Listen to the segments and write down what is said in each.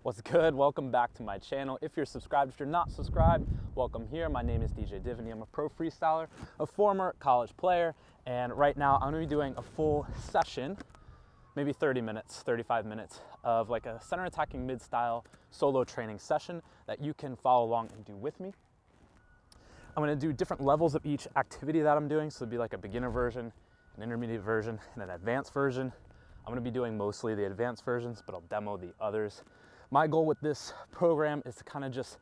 What's good? Welcome back to my channel. If you're subscribed, if you're not subscribed, welcome here. My name is DJ Divany. I'm a pro freestyler, a former college player, and right now I'm gonna be doing a full session, maybe 30 minutes, 35 minutes of like a center attacking mid style solo training session that you can follow along and do with me. I'm gonna do different levels of each activity that I'm doing. So it'll be like a beginner version, an intermediate version, and an advanced version. I'm gonna be doing mostly the advanced versions, but I'll demo the others. My goal with this program is to kind of just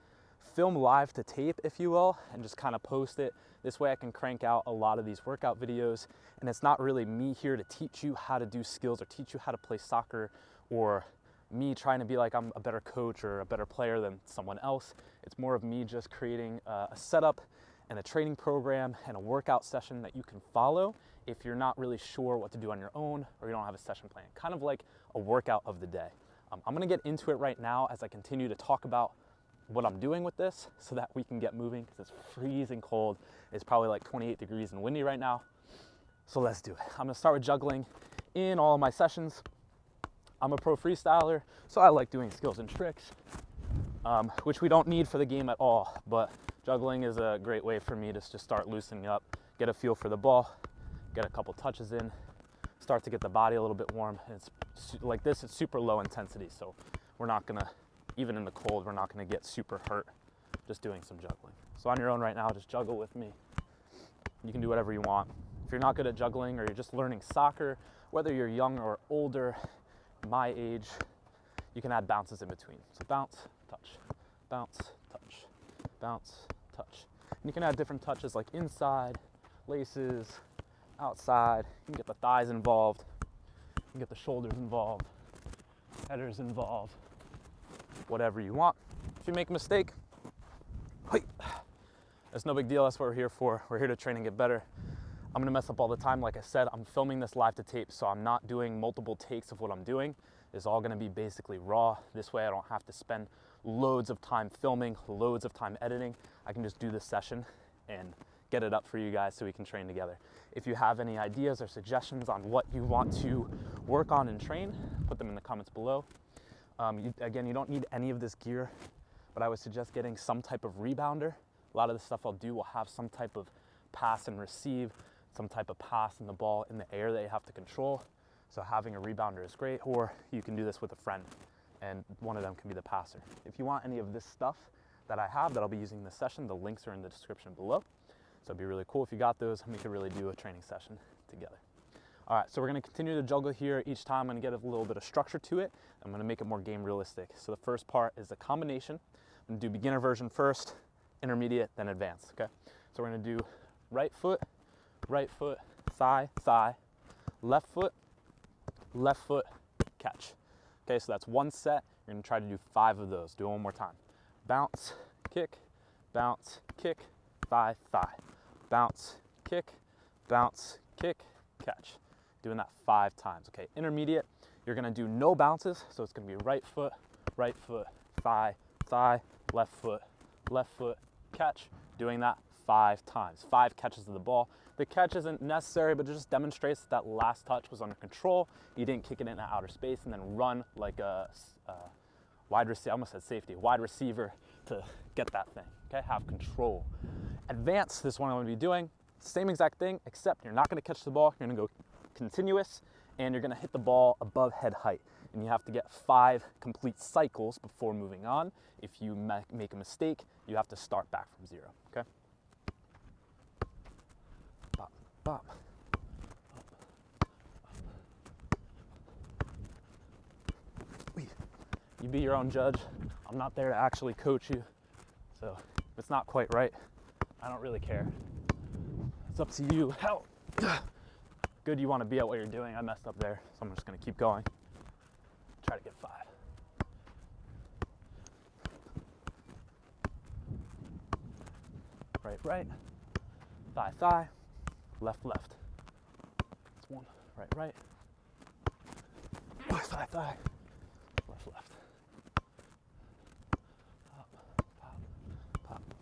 film live to tape, if you will, and just kind of post it. This way I can crank out a lot of these workout videos, and it's not really me here to teach you how to do skills or teach you how to play soccer, or me trying to be like I'm a better coach or a better player than someone else. It's more of me just creating a setup and a training program and a workout session that you can follow if you're not really sure what to do on your own or you don't have a session plan. Kind of like a workout of the day. I'm gonna get into it right now as I continue to talk about what I'm doing with this so that we can get moving, because it's freezing cold. It's probably like 28 degrees and windy right now. So let's do it. I'm gonna start with juggling in all of my sessions. I'm a pro freestyler, so I like doing skills and tricks, which we don't need for the game at all, but juggling is a great way for me to just start loosening up, get a feel for the ball, get a couple touches in, start to get the body a little bit warm. And it's like this, it's super low intensity, so we're not gonna, even in the cold, we're not gonna get super hurt just doing some juggling. So on your own right now, just juggle with me. You can do whatever you want. If you're not good at juggling or you're just learning soccer, whether you're young or older, my age, you can add bounces in between. So bounce, touch, bounce, touch, bounce, touch. And you can add different touches like inside, laces, outside. You can get the thighs involved. You can get the shoulders involved, headers involved, whatever you want. If you make a mistake, that's no big deal. That's what we're here for. We're here to train and get better. I'm gonna mess up all the time. Like I said, I'm filming this live to tape, so I'm not doing multiple takes of what I'm doing. It's all gonna be basically raw. This way I don't have to spend loads of time filming, loads of time editing. I can just do this session and get it up for you guys so we can train together. If you have any ideas or suggestions on what you want to work on and train, put them in the comments below. Again, you don't need any of this gear, but I would suggest getting some type of rebounder. A lot of the stuff I'll do will have some type of pass and receive, some type of pass in the ball in the air that you have to control. So having a rebounder is great, or you can do this with a friend and one of them can be the passer. If you want any of this stuff that I have that I'll be using in this session, the links are in the description below. So it'd be really cool if you got those and we could really do a training session together. All right, so we're gonna continue to juggle here. Each time I'm gonna get a little bit of structure to it. I'm gonna make it more game realistic. So the first part is a combination. I'm gonna do beginner version first, intermediate, then advanced, okay? So we're gonna do right foot, thigh, thigh, left foot, catch. Okay, so that's one set. You're gonna try to do 5 of those. Do it one more time. Bounce, kick, thigh, thigh. Bounce, kick, catch. Doing that 5 times, okay? Intermediate, you're gonna do no bounces, so it's gonna be right foot, thigh, thigh, left foot, catch. Doing that 5 times, 5 catches of the ball. The catch isn't necessary, but it just demonstrates that that last touch was under control. You didn't kick it into outer space and then run like a wide receiver, I almost said safety, wide receiver to get that thing, okay? Have control. Advanced, this one I'm gonna be doing, same exact thing, except you're not gonna catch the ball, you're gonna go continuous, and you're gonna hit the ball above head height. And you have to get 5 complete cycles before moving on. If you make a mistake, you have to start back from 0, okay? Bop, bop. You be your own judge. I'm not there to actually coach you. So if it's not quite right, I don't really care. It's up to you. How good you want to be at what you're doing. I messed up there, so I'm just gonna keep going. Try to get 5. Right, thigh, thigh, left. That's 1, right, thigh, thigh, left.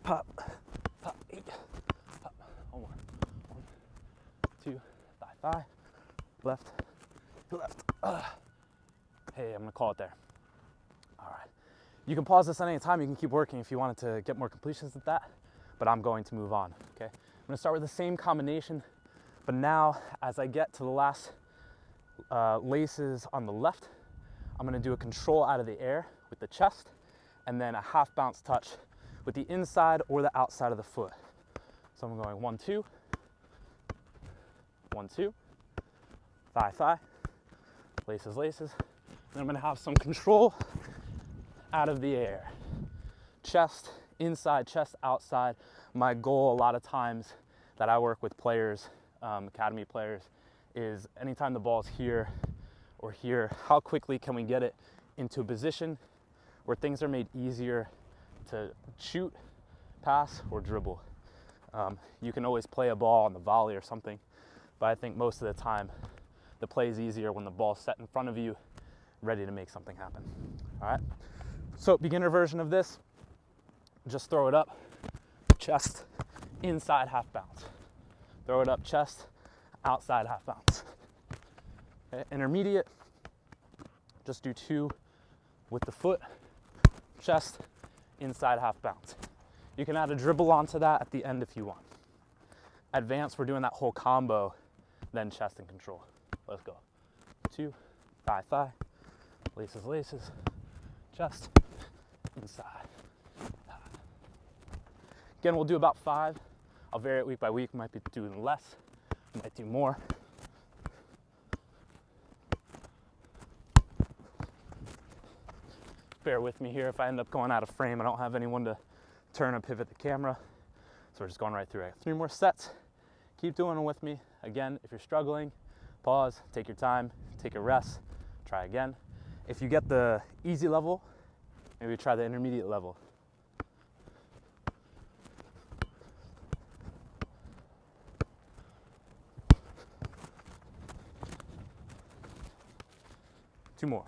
Pop, 8, pop, 1, 2, thigh, left. Hey, I'm gonna call it there. All right, You can pause this at any time. You can keep working if you wanted to get more completions at that, but I'm going to move on, okay? I'm gonna start with the same combination, but now as I get to the last laces on the left, I'm gonna do a control out of the air with the chest, and then a half bounce touch with the inside or the outside of the foot. So I'm going 1, 2, 1, 2, thigh, thigh, laces, laces. Then I'm gonna have some control out of the air. Chest inside, chest outside. My goal a lot of times that I work with players, academy players, is anytime the ball's here or here, how quickly can we get it into a position where things are made easier to shoot, pass, or dribble. You can always play a ball on the volley or something, but I think most of the time the play is easier when the ball's set in front of you, ready to make something happen. All right, so beginner version of this, just throw it up, chest, inside, half bounce. Throw it up, chest, outside, half bounce. Okay, intermediate, just do 2 with the foot, chest, inside, half bounce. You can add a dribble onto that at the end if you want. Advanced, we're doing that whole combo, then chest and control. Let's go. 2, thigh, thigh, laces, laces, chest, inside. Again, we'll do about 5. I'll vary it week by week. Might be doing less, might do more. Bear with me here if I end up going out of frame. I don't have anyone to turn or pivot the camera. So we're just going right through it. 3 more sets. Keep doing it with me. Again, if you're struggling, pause, take your time, take a rest, try again. If you get the easy level, maybe try the intermediate level. Two more.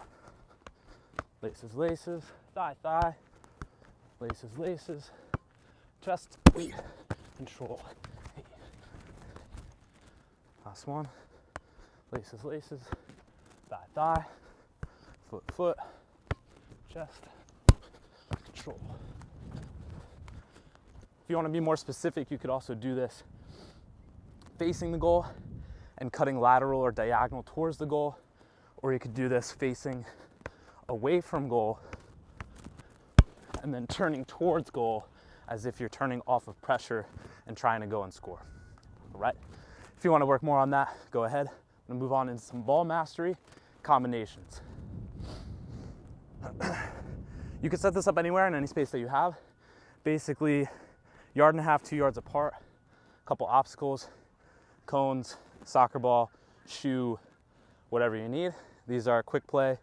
Laces, laces, thigh, thigh, laces, laces, chest, control. Last one. Laces, laces, thigh, thigh, foot, foot, chest, control. If you want to be more specific, you could also do this facing the goal and cutting lateral or diagonal towards the goal, or you could do this facing away from goal and then turning towards goal as if you're turning off of pressure and trying to go and score. All right. If you want to work more on that, go ahead. I'm gonna move on into some ball mastery combinations. You can set this up anywhere in any space that you have. Basically, 1.5 yards, 2 yards apart, a couple obstacles, cones, soccer ball, shoe, whatever you need. These are quick play.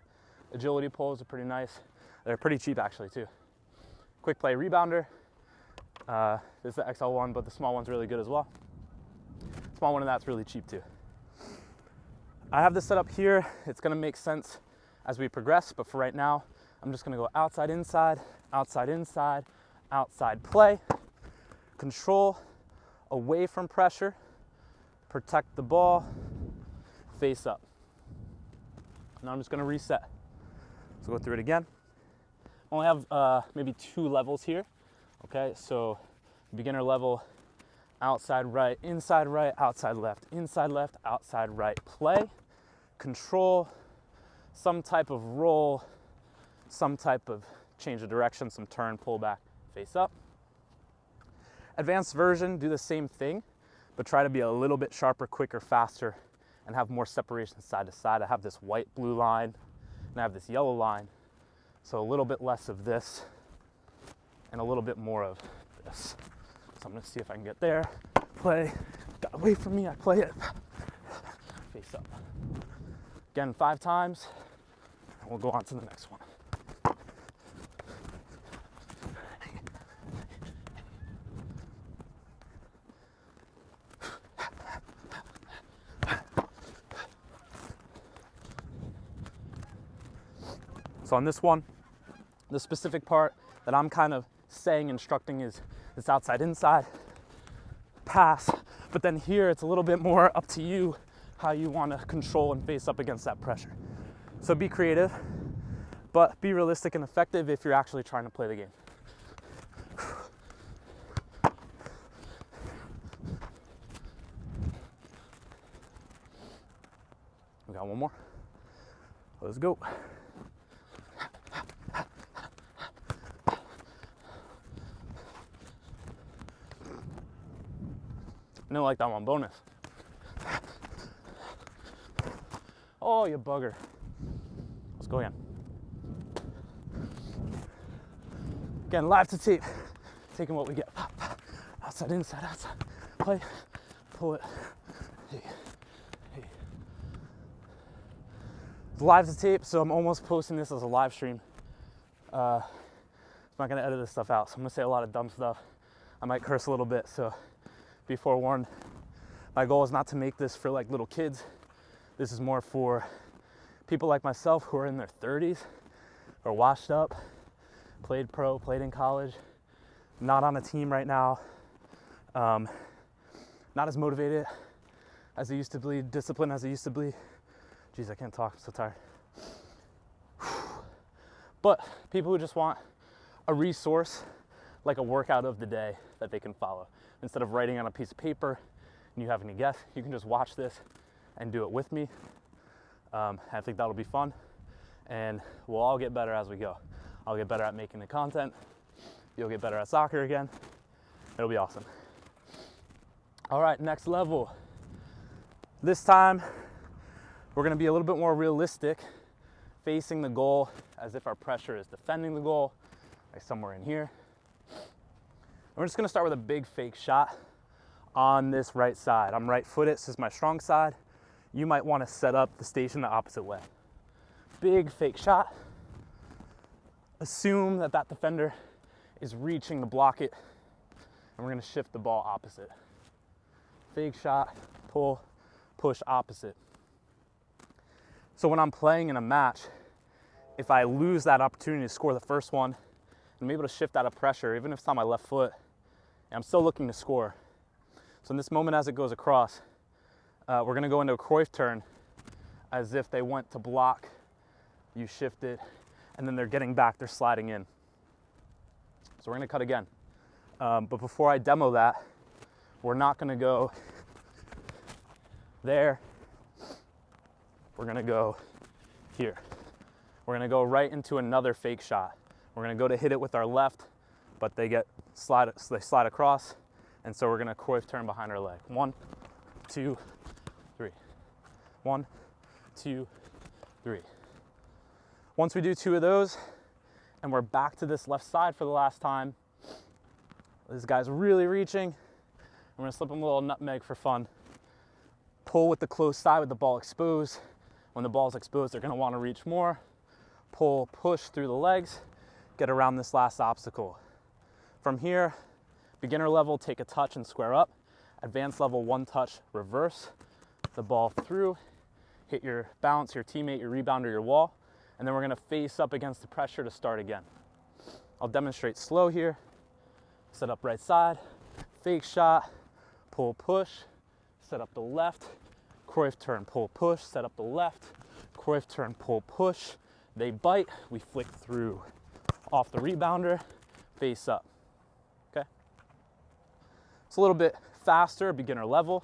Agility poles are pretty nice. They're pretty cheap actually too. Quick play rebounder. This is the XL one, but the small one's really good as well. Small one of that's really cheap too. I have this set up here. It's gonna make sense as we progress, but for right now, I'm just gonna go outside, inside, outside, inside, outside play, control, away from pressure, protect the ball, face up. Now I'm just gonna reset. So go through it again. I only have maybe 2 levels here. Okay, so beginner level, outside right, outside left, outside right, play, control, some type of roll, some type of change of direction, some turn, pull back, face up. Advanced version, do the same thing, but try to be a little bit sharper, quicker, faster, and have more separation side to side. I have this white, blue line, and I have this yellow line. So a little bit less of this, and a little bit more of this. So I'm gonna see if I can get there, play, got away from me, I play it, face up. Again, 5 times, and we'll go on to the next one. So on this one, the specific part that I'm kind of saying, instructing is this outside, inside, pass. But then here, it's a little bit more up to you how you want to control and face up against that pressure. So be creative. but be realistic and effective if you're actually trying to play the game. We got one more. Let's go. I didn't like that one. Bonus. Oh, you bugger. Let's go again. Again, live to tape. Taking what we get. Outside, inside, outside. Play, pull it. Hey, hey. It's live to tape, so I'm almost posting this as a live stream. I'm not gonna edit this stuff out, so I'm gonna say a lot of dumb stuff. I might curse a little bit, so be forewarned. My goal is not to make this for like little kids. This is more for people like myself who are in their 30s or washed up, played pro, played in college, not on a team right now, not as motivated as I used to be, disciplined as I used to be. Jeez, I can't talk, I'm so tired. But people who just want a resource, like a workout of the day that they can follow. Instead of writing on a piece of paper and you having to guess, you can just watch this and do it with me. I think that'll be fun, and we'll all get better as we go. I'll get better at making the content. You'll get better at soccer again. It'll be awesome. All right, next level. This time, we're gonna be a little bit more realistic, facing the goal as if our pressure is defending the goal, like somewhere in here. We're just gonna start with a big fake shot on this right side. I'm right-footed, this is my strong side. You might wanna set up the station the opposite way. Big fake shot. Assume that that defender is reaching to block it, and we're gonna shift the ball opposite. Fake shot, pull, push opposite. So when I'm playing in a match, if I lose that opportunity to score the first one, I'm able to shift out of pressure, even if it's on my left foot, and I'm still looking to score. So in this moment as it goes across, we're gonna go into a Cruyff turn as if they went to block, you shift it, and then they're getting back, they're sliding in. So we're gonna cut again. But before I demo that, we're not gonna go there. We're gonna go here. We're gonna go right into another fake shot. We're gonna go to hit it with our left, but they slide across, and so we're gonna Cruyff turn behind our leg. 1, 2, 3. 1, 2, 3. Once we do 2 of those, and we're back to this left side for the last time, this guy's really reaching. I'm gonna slip him a little nutmeg for fun. Pull with the close side with the ball exposed. When the ball's exposed, they're gonna wanna reach more. Pull, push through the legs, get around this last obstacle. From here, beginner level, take a touch and square up. Advanced level, 1 touch, reverse the ball through, hit your bounce, your teammate, your rebounder, your wall, and then we're gonna face up against the pressure to start again. I'll demonstrate slow here. Set up right side, fake shot, pull, push, set up the left, Cruyff turn, pull, push, set up the left, Cruyff turn, pull, push. They bite, we flick through. Off the rebounder, face up, okay? It's a little bit faster, beginner level.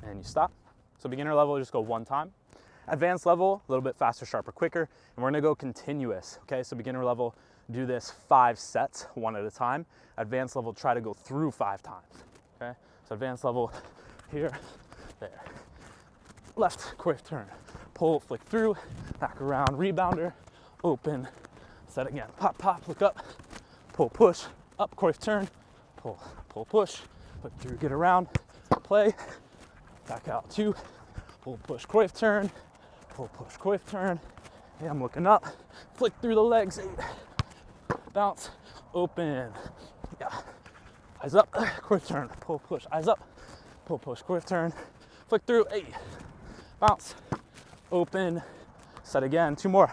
And you stop. So beginner level, just go 1 time. Advanced level, a little bit faster, sharper, quicker, and we're gonna go continuous, okay? So beginner level, do this 5 sets, 1 at a time. Advanced level, try to go through 5 times, okay? So advanced level, here, there. Left, Cruyff turn, pull, flick through, back around, rebounder, open, set again, pop, pop, look up, pull, push, up, Cruyff turn, pull, pull, push, flick through, get around, play, back out 2, pull, push, Cruyff turn, pull, push, Cruyff turn, hey, I'm looking up, flick through the legs, 8, bounce, open, yeah, eyes up, Cruyff turn, pull, push, eyes up, pull, push, Cruyff turn, flick through, 8, bounce, open, set again, 2 more.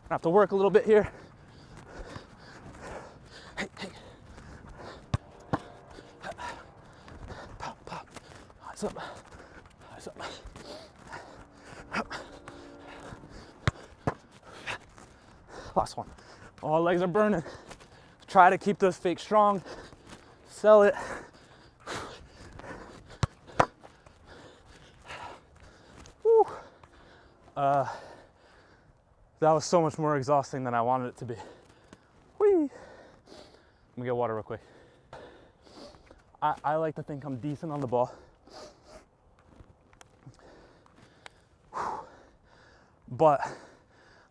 I have to work a little bit here. Hey, hey, Eyes up. Eyes up. Last one. All legs are burning. Try to keep those fakes strong. Sell it. Whew. That was so much more exhausting than I wanted it to be. Whee! Let me get water real quick. I like to think I'm decent on the ball. But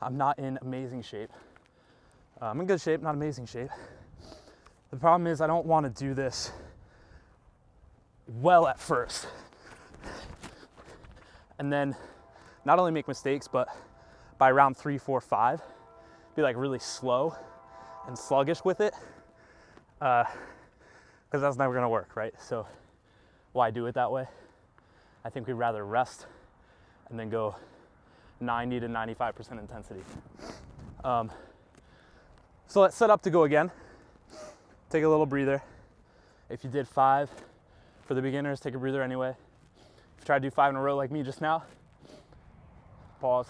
I'm not in amazing shape. I'm in good shape, not amazing shape. The problem is I don't want to do this well at first. And then not only make mistakes, but by round 3, 4, 5, be like really slow and sluggish with it. Because that's never gonna work, right? So why do it that way? I think we'd rather rest and then go 90 to 95% intensity. So let's set up to go again. Take a little breather. If you did 5 for the beginners, take a breather anyway. If you try to do 5 in a row like me just now, pause.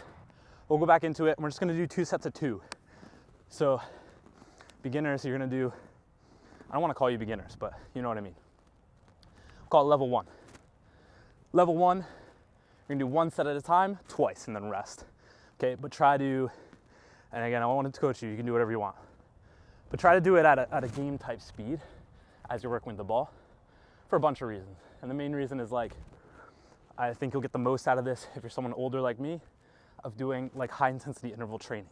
We'll go back into it, and we're just gonna do 2 sets of 2. So beginners, you're gonna do, I don't wanna call you beginners, but you know what I mean. Call it level 1. Level 1, you're gonna do 1 set at a time, twice, and then rest. Okay, but try to, and again, I wanted to coach you, you can do whatever you want. But try to do it at a game type speed as you're working with the ball for a bunch of reasons. And the main reason is like, I think you'll get the most out of this if you're someone older like me, of doing like high intensity interval training.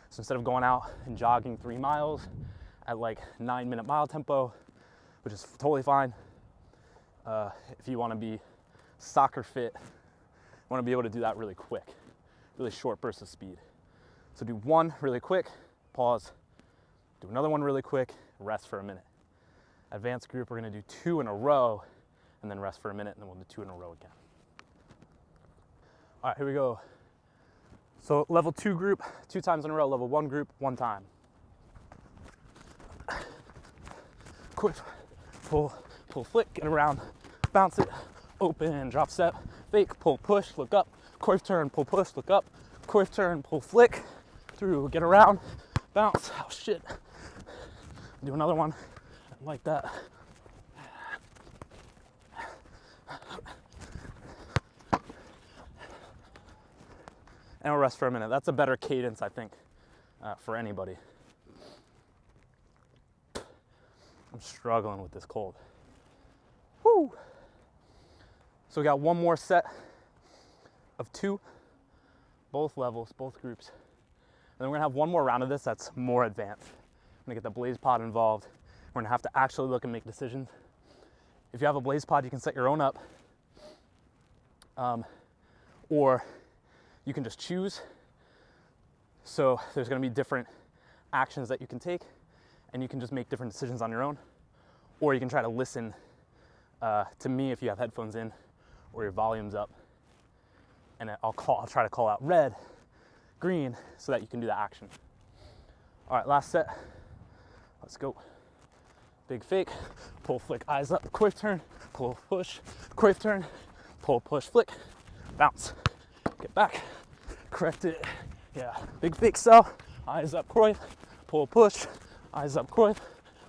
So instead of going out and jogging 3 miles at like 9-minute mile tempo, which is totally fine. If you want to be soccer fit, you want to be able to do that really quick, really short bursts of speed. So do 1 really quick, pause, do another 1 really quick, rest for a minute. Advanced group, we're going to do 2 in a row and then rest for a minute, and then we'll do 2 in a row again. All right, here we go. So level 2 group, 2 times in a row. Level 1 group, 1 time. Quick, pull, flick, get around, bounce it, open, drop step, fake, pull, push, look up, coif turn, pull, push, look up, coif turn, pull, flick, through, get around, bounce, oh shit. Do another one like that. And we'll rest for a minute. That's a better cadence, I think, for anybody. I'm struggling with this cold. Woo! So we got 1 more set of 2, both levels, both groups. And then we're gonna have 1 more round of this that's more advanced. I'm gonna get the Blazepod involved. We're gonna have to actually look and make decisions. If you have a Blazepod, you can set your own up. Or you can just choose. So there's gonna be different actions that you can take, and you can just make different decisions on your own. Or you can try to listen to me if you have headphones in or your volume's up. And I'll try to call out red, green, so that you can do the action. All right, last set. Let's go. Big fake, pull, flick, eyes up, coif turn, pull, push, coif turn, pull, push, flick, bounce, get back, correct it. Yeah, big fake cell, eyes up, coif, pull, push, eyes up, coif,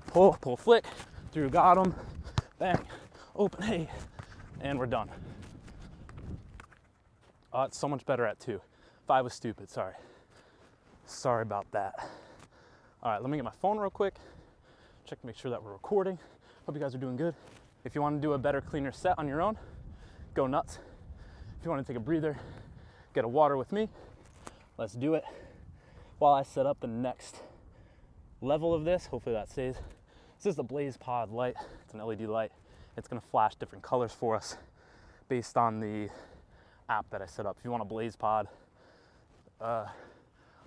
pull, flick, through, got him, bang, open, hey, and we're done. Oh, it's so much better at 2. 5 was stupid, sorry. Sorry about that. All right, let me get my phone real quick. Check to make sure that we're recording. Hope you guys are doing good. If you want to do a better, cleaner set on your own, go nuts. If you want to take a breather, get a water with me. Let's do it. While I set up the next level of this, hopefully that stays. This is the Blazepod light. It's an LED light. It's gonna flash different colors for us based on the app that I set up. If you want a Blazepod,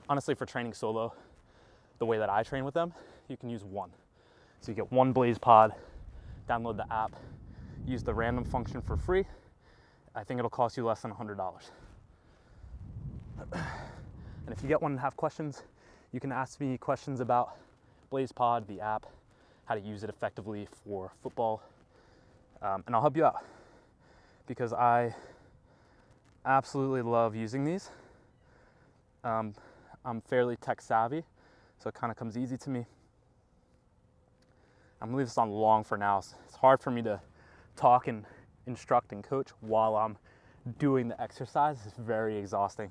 honestly for training solo, the way that I train with them, you can use 1. So you get 1 Blazepod, download the app, use the random function for free. I think it'll cost you less than $100. And if you get one and have questions, you can ask me questions about Blazepod, the app, how to use it effectively for football, and I'll help you out. because I absolutely love using these. I'm fairly tech savvy, so it kind of comes easy to me. I'm gonna leave this on long for now. It's hard for me to talk and instruct and coach while I'm doing the exercise. It's very exhausting.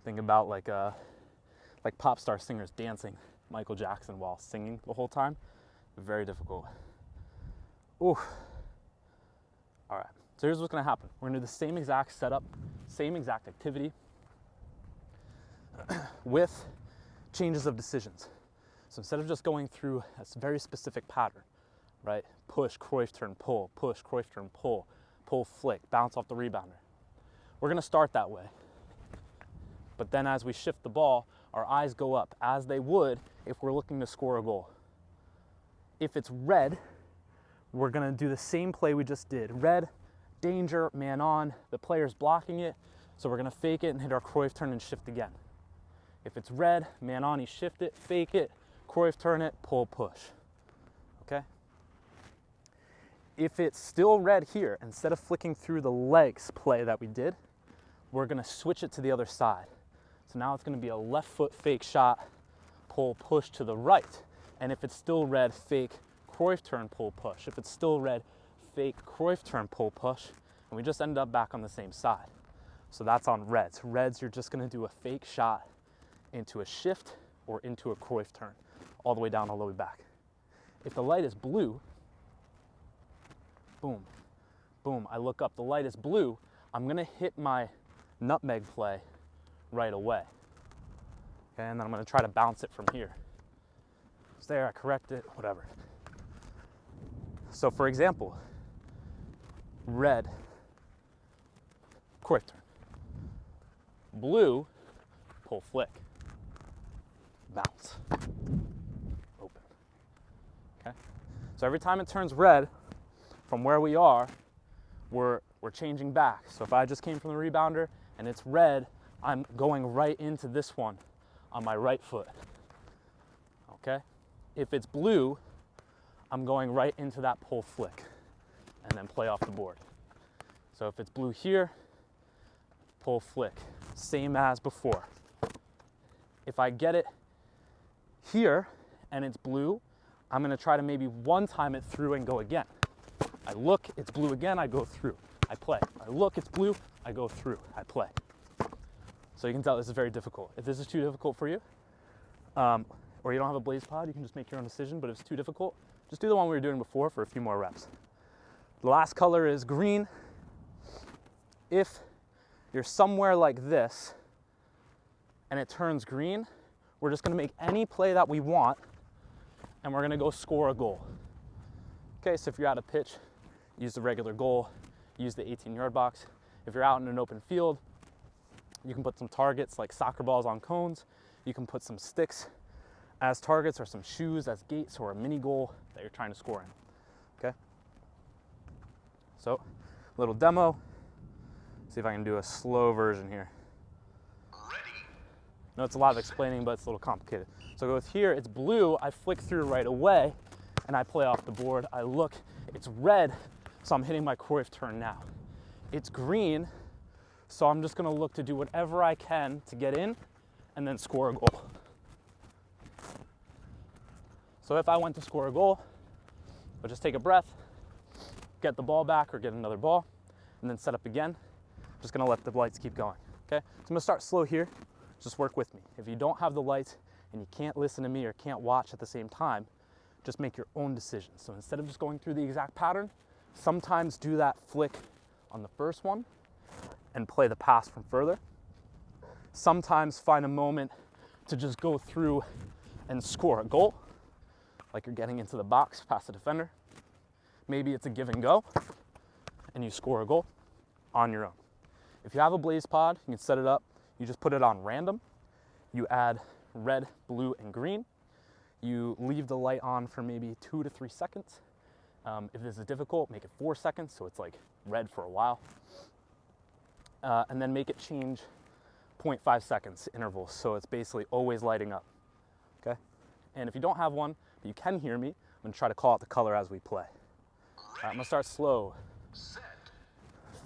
Think about like pop star singers dancing Michael Jackson while singing the whole time. Very difficult. Ooh. All right, so here's what's gonna happen. We're gonna do the same exact setup, same exact activity with changes of decisions. So instead of just going through a very specific pattern, right? Push, Cruyff turn, pull, push, Cruyff turn, pull, pull, flick, bounce off the rebounder. We're gonna start that way. But then as we shift the ball, our eyes go up, as they would if we're looking to score a goal. If it's red, we're gonna do the same play we just did. Red, danger, man on, the player's blocking it, so we're gonna fake it and hit our Cruyff turn and shift again. If it's red, man on, you shift it, fake it, Cruyff turn it, pull, push, okay? If it's still red here, instead of flicking through the legs play that we did, we're gonna switch it to the other side. So now it's gonna be a left foot fake shot, pull, push to the right. And if it's still red, fake, Cruyff turn, pull, push. If it's still red, fake, Cruyff turn, pull, push. And we just end up back on the same side. So that's on reds. Reds, you're just gonna do a fake shot into a shift or into a Cruyff turn, all the way down, all the way back. If the light is blue, boom, boom, I look up, the light is blue, I'm gonna hit my nutmeg play right away. Okay, and then I'm gonna try to bounce it from here. It's there, I correct it, whatever. So for example, red, Cruyff turn. Blue, pull, flick, bounce, open. Okay, so every time it turns red, from where we are, we're changing back. So if I just came from the rebounder and it's red, I'm going right into this one on my right foot, okay? If it's blue, I'm going right into that pull flick and then play off the board. So if it's blue here, pull flick, same as before. If I get it here and it's blue, I'm gonna try to maybe one time it through and go again. I look, it's blue again, I go through, I play. I look, it's blue, I go through, I play. So you can tell this is very difficult. If this is too difficult for you, or you don't have a Blazepod, you can just make your own decision, but if it's too difficult, just do the one we were doing before for a few more reps. The last color is green. If you're somewhere like this and it turns green, we're just gonna make any play that we want and we're gonna go score a goal. Okay, so if you're out of pitch, use the regular goal, use the 18-yard box. If you're out in an open field, you can put some targets like soccer balls on cones. You can put some sticks as targets or some shoes as gates or a mini goal that you're trying to score in, okay? So, little demo. See if I can do a slow version here. Ready. No, it's a lot of explaining, but it's a little complicated. So go with here, it's blue, I flick through right away, and I play off the board. I look, it's red, so I'm hitting my Cruyff turn now. It's green, so I'm just gonna look to do whatever I can to get in and then score a goal. So if I went to score a goal, I'll just take a breath, get the ball back or get another ball, and then set up again. Just gonna let the lights keep going, okay? So I'm gonna start slow here, just work with me. If you don't have the lights and you can't listen to me or can't watch at the same time, just make your own decisions. So instead of just going through the exact pattern, sometimes do that flick on the first one and play the pass from further. Sometimes find a moment to just go through and score a goal, like you're getting into the box past the defender. Maybe it's a give and go, and you score a goal on your own. If you have a Blazepod, you can set it up. You just put it on random. You add red, blue, and green. You leave the light on for maybe 2 to 3 seconds. If this is difficult, make it 4 seconds, so it's like red for a while. And then make it change 0.5 seconds intervals, so it's basically always lighting up, okay? And if you don't have one, but you can hear me, I'm gonna try to call out the color as we play. All right, I'm gonna start slow. Set.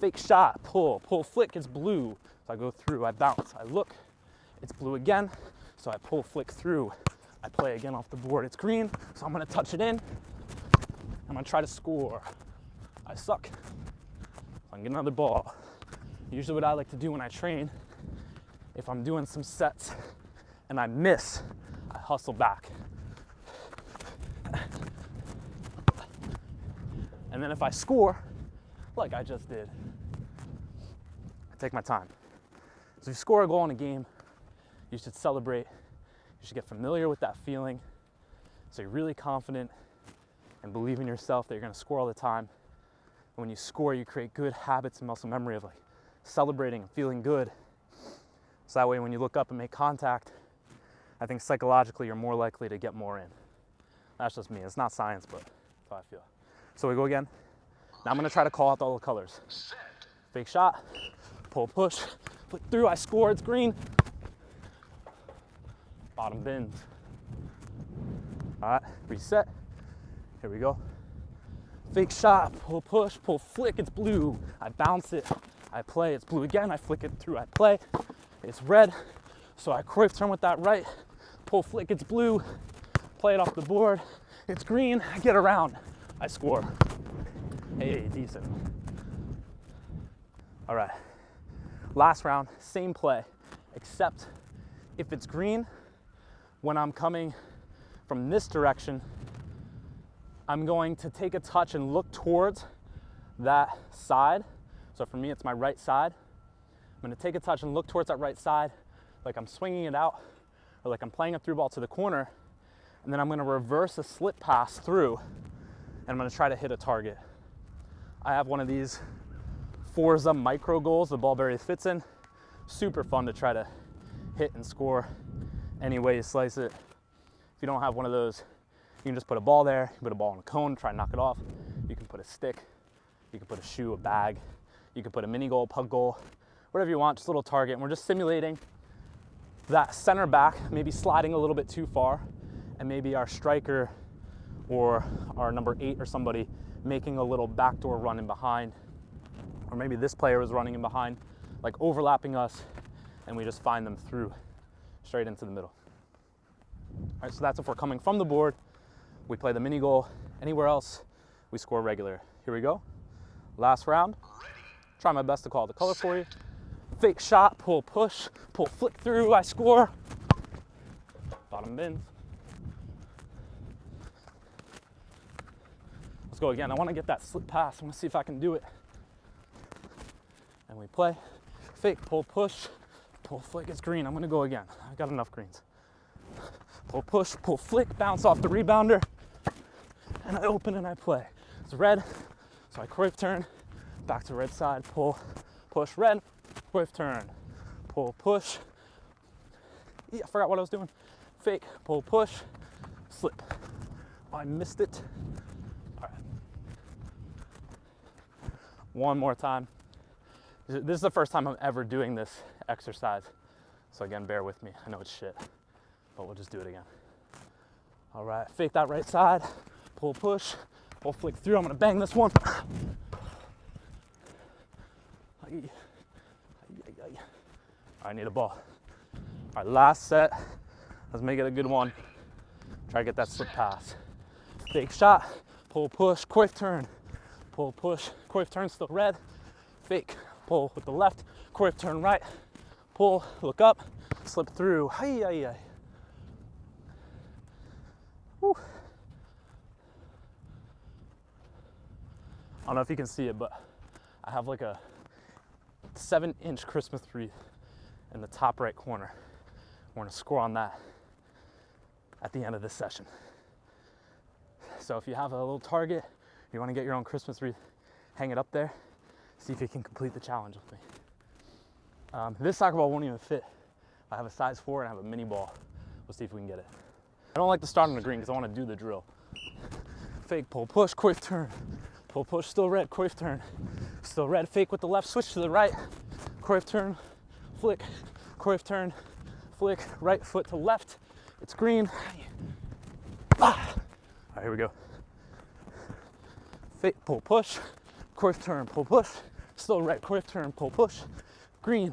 fake shot, pull, flick, it's blue. So I go through, I bounce, I look, it's blue again. So I pull, flick through, I play again off the board, it's green. So I'm gonna touch it in, I'm gonna try to score. I suck, so I get another ball. Usually what I like to do when I train, if I'm doing some sets and I miss, I hustle back. And then if I score, like I just did, I take my time. So if you score a goal in a game, you should celebrate. You should get familiar with that feeling so you're really confident and believe in yourself that you're gonna score all the time. And when you score, you create good habits and muscle memory of like celebrating and feeling good. So that way when you look up and make contact, I think psychologically you're more likely to get more in. That's just me, it's not science, but that's how I feel. So we go again. Now I'm gonna try to call out all the colors. Fake shot, pull, push, flick through, I score, it's green. Bottom bins. All right, reset. Here we go. Fake shot, pull, push, pull, flick, it's blue. I bounce it, I play, it's blue again, I flick it through, I play. It's red, so I Cruyff turn with that right, pull, flick, it's blue, play it off the board, it's green, I get around, I score. Hey, decent. All right, last round, same play, except if it's green, when I'm coming from this direction, I'm going to take a touch and look towards that side. So for me, it's my right side. I'm gonna take a touch and look towards that right side, like I'm swinging it out, or like I'm playing a through ball to the corner, and then I'm gonna reverse a slip pass through, and I'm gonna try to hit a target. I have one of these Forza micro goals the ball barely fits in. Super fun to try to hit and score any way you slice it. If you don't have one of those, you can just put a ball there, you put a ball in a cone, try and knock it off. You can put a stick, you can put a shoe, a bag, you can put a mini goal, puck goal, whatever you want, just a little target. And we're just simulating that center back, maybe sliding a little bit too far, and maybe our striker or our number 8 or somebody making a little backdoor run in behind, or maybe this player is running in behind, like overlapping us, and we just find them through, straight into the middle. All right, so that's if we're coming from the board. We play the mini goal. Anywhere else, we score regular. Here we go. Last round. Try my best to call the color for you. Fake shot, pull, push, pull, flick through, I score. Bottom bins. Let's go again. I want to get that slip pass. I want to see if I can do it. And we play. Fake, pull, push, pull, flick. It's green. I'm going to go again. I've got enough greens. Pull, push, pull, flick, bounce off the rebounder. And I open and I play. It's red, so I Cruyff turn, back to red side, pull, push, red, Cruyff turn, pull, push. I forgot what I was doing. Fake, pull, push, slip. Oh, I missed it. All right. One more time. This is the first time I'm ever doing this exercise. So again, bear with me. I know it's shit, but we'll just do it again. All right, fake that right side, pull, push, pull, flick through. I'm gonna bang this one. I need a ball. All right, last set. Let's make it a good one. Try to get that slip pass. Fake shot, pull, push, Cruyff turn. Pull, push, Cruyff turn, still red. Fake, pull with the left, Cruyff turn right. Pull, look up, slip through. Whew. I don't know if you can see it, but I have like a 7-inch Christmas wreath in the top right corner. We're gonna score on that at the end of this session. So if you have a little target, you wanna get your own Christmas wreath, hang it up there, see if you can complete the challenge with me. This soccer ball won't even fit. I have a size 4 and I have a mini ball. We'll see if we can get it. I don't like to start on the green because I want to do the drill. Fake, pull, push, Cruyff turn. Pull, push, still red, Cruyff turn. Still red, fake with the left, switch to the right. Cruyff turn, flick, Cruyff turn, flick, right foot to left. It's green. Ah. All right, here we go. Fake, pull, push, Cruyff turn, pull, push, Slow right, quick turn, pull, push. Green,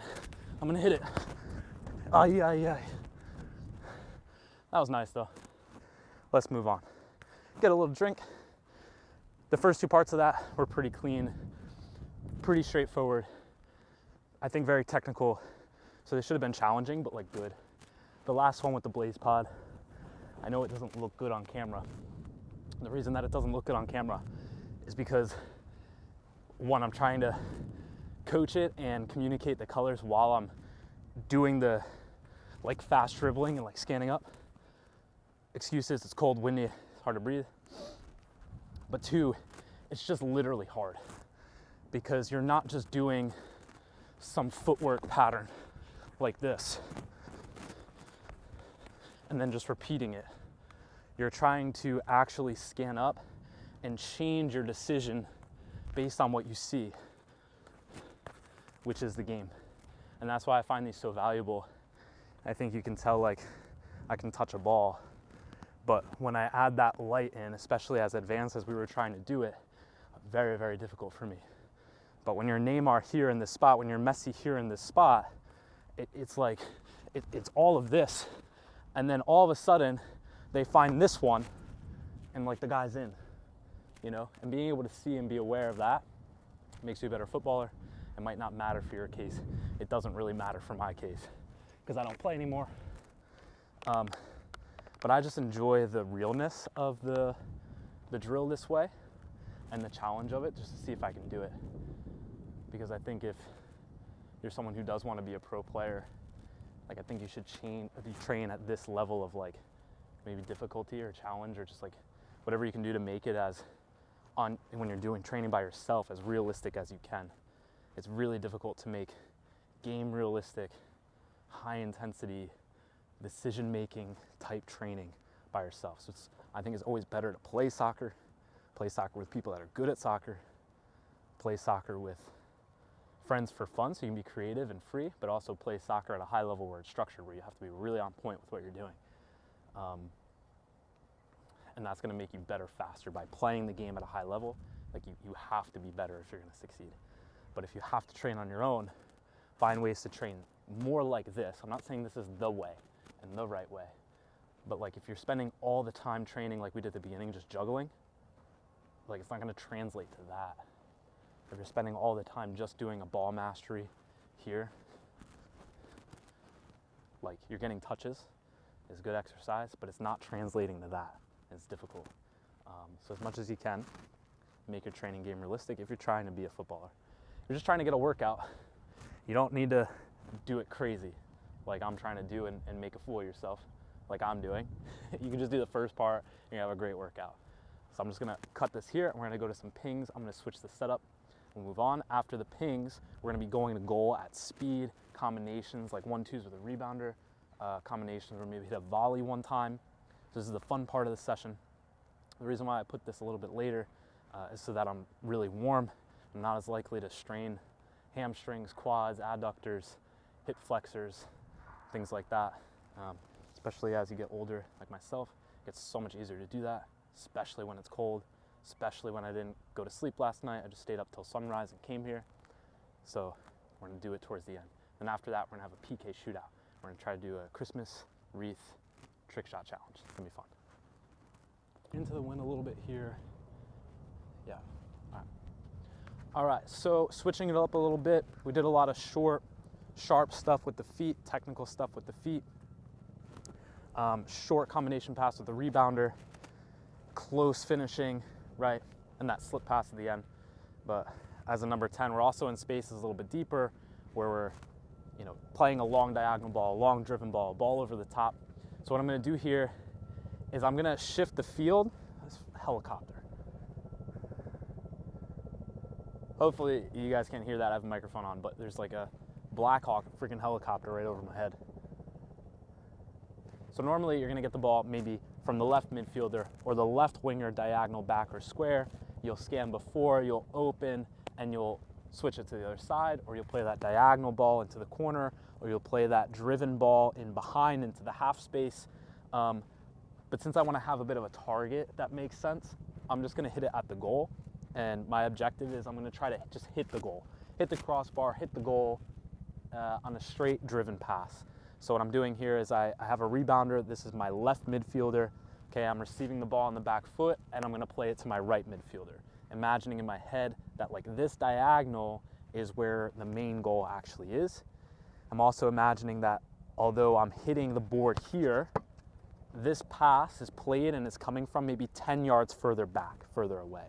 I'm gonna hit it. Ay, ay, ay. That was nice though. Let's move on. Get a little drink. The first two parts of that were pretty clean, pretty straightforward. I think very technical, so they should have been challenging, but like good. The last one with the Blazepod, I know it doesn't look good on camera. The reason that it doesn't look good on camera is because, one, I'm trying to coach it and communicate the colors while I'm doing the like fast dribbling and like scanning up. Excuses, it's cold, windy, it's hard to breathe. But two, it's just literally hard because you're not just doing some footwork pattern like this and then just repeating it. You're trying to actually scan up and change your decision based on what you see, which is the game. And that's why I find these so valuable. I think you can tell, like, I can touch a ball, but when I add that light in, especially as advanced as we were trying to do it, very, very difficult for me. But when you're Neymar here in this spot, when you're Messi here in this spot, it's like, it's all of this. And then all of a sudden, they find this one, and like the guy's in, you know? And being able to see and be aware of that makes you a better footballer. It might not matter for your case. It doesn't really matter for my case because I don't play anymore. But I just enjoy the realness of the drill this way and the challenge of it, just to see if I can do it. Because I think if you're someone who does want to be a pro player, like I think you should train at this level of like maybe difficulty or challenge, or just like whatever you can do to make it as when you're doing training by yourself, as realistic as you can. It's really difficult to make game realistic, high intensity, decision-making type training by yourself. So I think it's always better to play soccer with people that are good at soccer, play soccer with friends for fun so you can be creative and free, but also play soccer at a high level where it's structured, where you have to be really on point with what you're doing. And that's gonna make you better faster by playing the game at a high level. Like you have to be better if you're gonna succeed. But if you have to train on your own, find ways to train more like this. I'm not saying this is the way and the right way, but like if you're spending all the time training like we did at the beginning, just juggling, like it's not gonna translate to that. If you're spending all the time just doing a ball mastery here, like you're getting touches, is good exercise, but it's not translating to that. It's difficult. So as much as you can, make your training game realistic if you're trying to be a footballer. You're just trying to get a workout. You don't need to do it crazy like I'm trying to do and make a fool of yourself like I'm doing. You can just do the first part and you have a great workout. So I'm just gonna cut this here and we're gonna go to some pings. I'm gonna switch the setup. We'll move on. After the pings, we're gonna be going to goal at speed, combinations like 1-2s with a rebounder, combinations where maybe hit a volley one time. So this is the fun part of the session. The reason why I put this a little bit later is so that I'm really warm. I'm not as likely to strain hamstrings, quads, adductors, hip flexors, things like that. Especially as you get older, like myself, it gets so much easier to do that, especially when it's cold, especially when I didn't go to sleep last night. I just stayed up till sunrise and came here. So we're gonna do it towards the end. And after that, we're gonna have a PK shootout. We're gonna try to do a Christmas wreath trick shot challenge. It's gonna be fun. Into the wind a little bit here. Yeah, all right, so switching it up a little bit. We did a lot of short, sharp stuff with the feet, technical stuff with the feet. Short combination pass with the rebounder, close finishing, right? And that slip pass at the end. But as a number 10, we're also in spaces a little bit deeper where we're, playing a long diagonal ball, a long driven ball, ball over the top. So what I'm gonna do here is I'm gonna shift the field. This helicopter. Hopefully you guys can't hear that. I have a microphone on, but there's like a Black Hawk freaking helicopter right over my head. So normally you're gonna get the ball maybe from the left midfielder or the left winger diagonal back or square. You'll scan before, you'll open, and you'll switch it to the other side, or you'll play that diagonal ball into the corner, or you'll play that driven ball in behind into the half space. But since I wanna have a bit of a target, if that makes sense, I'm just gonna hit it at the goal. And my objective is I'm gonna try to just hit the goal. hit the crossbar, hit the goal on a straight driven pass. So what I'm doing here is I have a rebounder. This is my left midfielder. Okay, I'm receiving the ball on the back foot and I'm gonna play it to my right midfielder. Imagining in my head that like this diagonal is where the main goal actually is. I'm also imagining that although I'm hitting the board here, this pass is played and it's coming from maybe 10 yards further back, further away.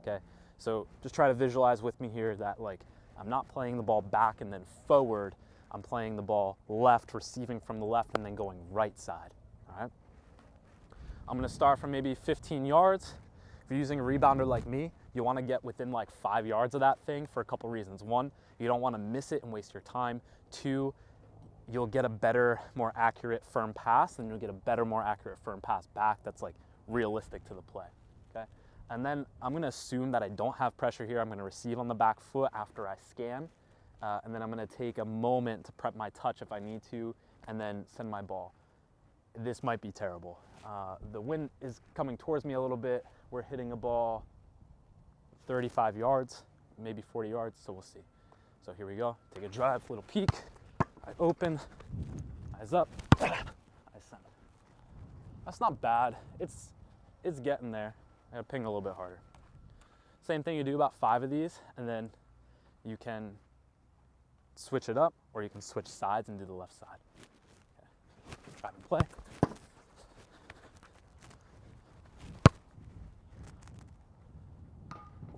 Okay, so just try to visualize with me here that like I'm not playing the ball back and then forward. I'm playing the ball left, receiving from the left and then going right side. All right. I'm gonna start from maybe 15 yards. If you're using a rebounder like me, you wanna get within like 5 yards of that thing for a couple reasons. One, you don't wanna miss it and waste your time. Two, you'll get a better, more accurate, firm pass, and you'll get a better, more accurate, firm pass back that's like realistic to the play, okay? And then I'm gonna assume that I don't have pressure here. I'm gonna receive on the back foot after I scan, and then I'm gonna take a moment to prep my touch if I need to, and then send my ball. This might be terrible. The wind is coming towards me a little bit. We're hitting a ball 35 yards, maybe 40 yards, so we'll see. So here we go, take a drive, little peek. I open, eyes up, I send. That's not bad. It's getting there. I gotta ping a little bit harder. Same thing, you do about 5 of these, and then you can switch it up, or you can switch sides and do the left side. Okay. Try and play.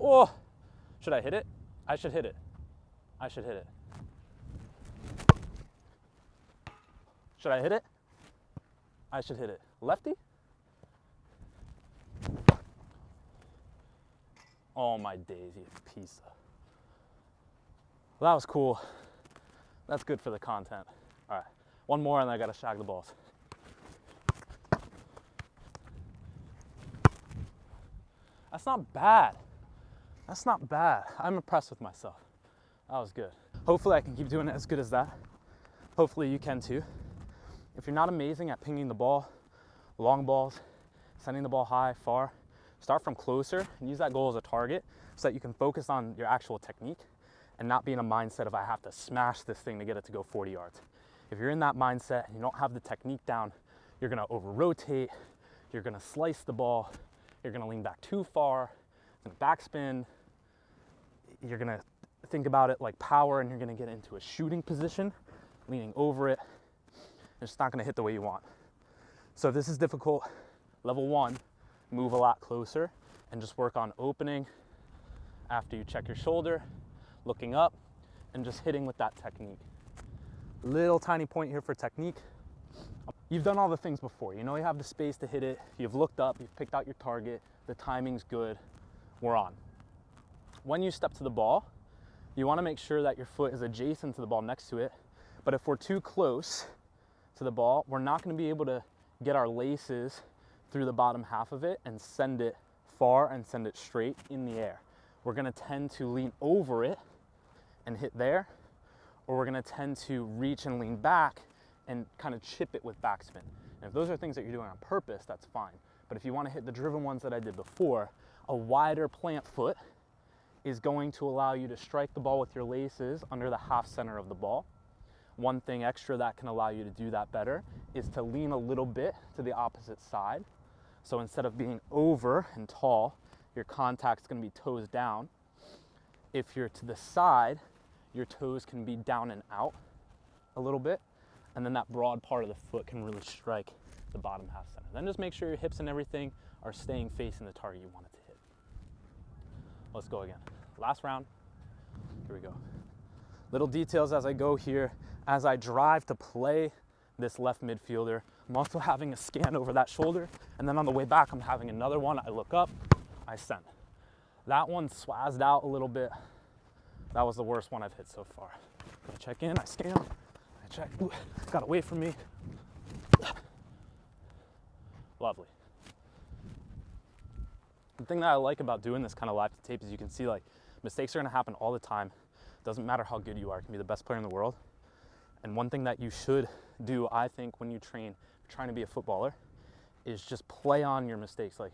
Oh, should I hit it? I should hit it. I should hit it. Should I hit it? I should hit it. Lefty? Oh my days, you piece of... Well, that was cool. That's good for the content. All right, one more and then I gotta shag the balls. That's not bad. That's not bad. I'm impressed with myself. That was good. Hopefully I can keep doing it as good as that. Hopefully you can too. If you're not amazing at pinging the ball, long balls, sending the ball high, far, start from closer and use that goal as a target so that you can focus on your actual technique and not be in a mindset of I have to smash this thing to get it to go 40 yards. If you're in that mindset and you don't have the technique down, you're gonna over-rotate, you're gonna slice the ball, you're gonna lean back too far, you're gonna backspin, you're gonna think about it like power and you're gonna get into a shooting position, leaning over it. It's not gonna hit the way you want. So if this is difficult, level 1, move a lot closer and just work on opening after you check your shoulder, looking up, and just hitting with that technique. Little tiny point here for technique. You've done all the things before. You know you have the space to hit it. You've looked up, you've picked out your target, the timing's good, we're on. When you step to the ball, you wanna make sure that your foot is adjacent to the ball next to it, but if we're too close to the ball, we're not gonna be able to get our laces through the bottom half of it and send it far and send it straight in the air. We're gonna tend to lean over it and hit there, or we're gonna tend to reach and lean back and kind of chip it with backspin. And if those are things that you're doing on purpose, that's fine. But if you wanna hit the driven ones that I did before, a wider plant foot is going to allow you to strike the ball with your laces under the half center of the ball. One thing extra that can allow you to do that better is to lean a little bit to the opposite side. So instead of being over and tall, your contact's gonna be toes down. If you're to the side, your toes can be down and out a little bit, and then that broad part of the foot can really strike the bottom half center. Then just make sure your hips and everything are staying facing the target you want it to hit. Let's go again. Last round, here we go. Little details as I go here. As I drive to play this left midfielder, I'm also having a scan over that shoulder, and then on the way back, I'm having another one. I look up, I send. That one swazzed out a little bit. That was the worst one I've hit so far. I check in, I scan, I check, ooh, got away from me. Lovely. The thing that I like about doing this kind of live to tape is you can see like mistakes are gonna happen all the time. Doesn't matter how good you are, you can be the best player in the world. And one thing that you should do, I think, when you train, trying to be a footballer, is just play on your mistakes. Like,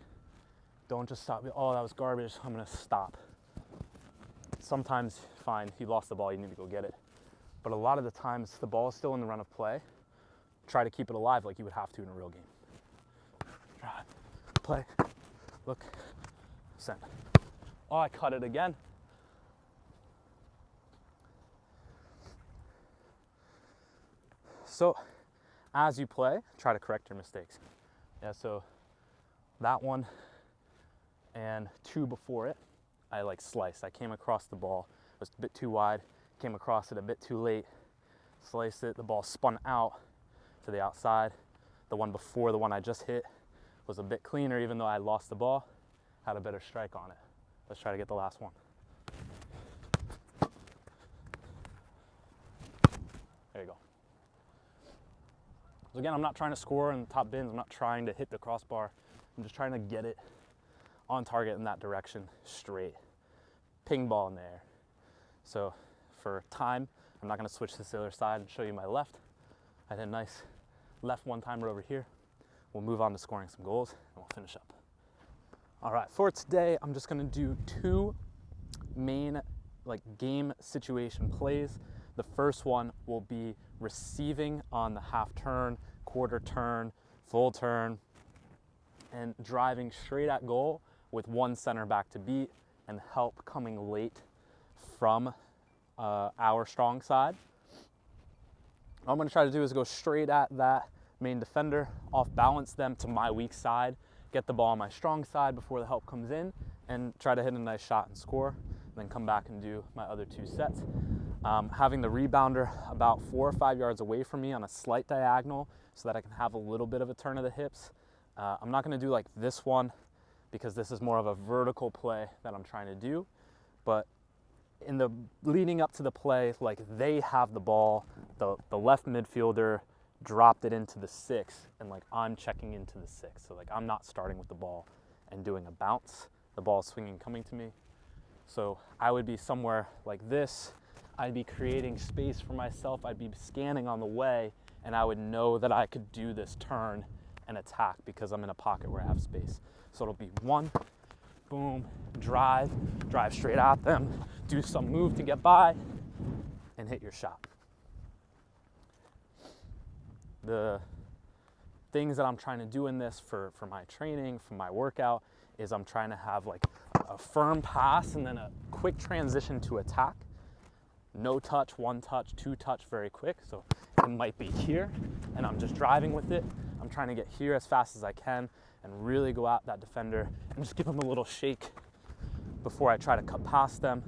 don't just stop, oh, that was garbage, I'm gonna stop. sometimes, fine, you lost the ball, you need to go get it. But a lot of the times, the ball is still in the run of play. Try to keep it alive like you would have to in a real game. Drive, play, look, send. Oh, I cut it again. So, as you play, try to correct your mistakes. Yeah, so that one and 2 before it, I like sliced. I came across the ball, it was a bit too wide, came across it a bit too late, sliced it, the ball spun out to the outside. The one before the one I just hit was a bit cleaner, even though I lost the ball, had a better strike on it. Let's try to get the last one. There you go. So again, I'm not trying to score in the top bins. I'm not trying to hit the crossbar. I'm just trying to get it on target in that direction, straight. Ping ball in the air. So for time, I'm not gonna switch to the other side and show you my left. I did a nice left one-timer over here. We'll move on to scoring some goals and we'll finish up. All right, for today, I'm just gonna do 2 main game situation plays. The first one will be receiving on the half turn, quarter turn, full turn, and driving straight at goal with 1 center back to beat and help coming late from our strong side. All I'm gonna try to do is go straight at that main defender, off balance them to my weak side, get the ball on my strong side before the help comes in, and try to hit a nice shot and score, and then come back and do my other 2 sets. Having the rebounder about 4 or 5 yards away from me on a slight diagonal so that I can have a little bit of a turn of the hips. I'm not gonna do like this one because this is more of a vertical play that I'm trying to do, but in the leading up to the play, like they have the ball, the left midfielder dropped it into the 6, and like I'm checking into the 6. So like I'm not starting with the ball and doing a bounce. The ball is swinging, coming to me. So I would be somewhere like this. I'd be creating space for myself. I'd be scanning on the way, and I would know that I could do this turn and attack because I'm in a pocket where I have space. So it'll be 1, boom, drive straight at them, do some move to get by, and hit your shot. The things that I'm trying to do in this for my training, for my workout, is I'm trying to have like a firm pass and then a quick transition to attack. No touch, 1 touch, 2 touch, very quick. So it might be here, and I'm just driving with it. I'm trying to get here as fast as I can and really go at that defender and just give them a little shake before I try to cut past them.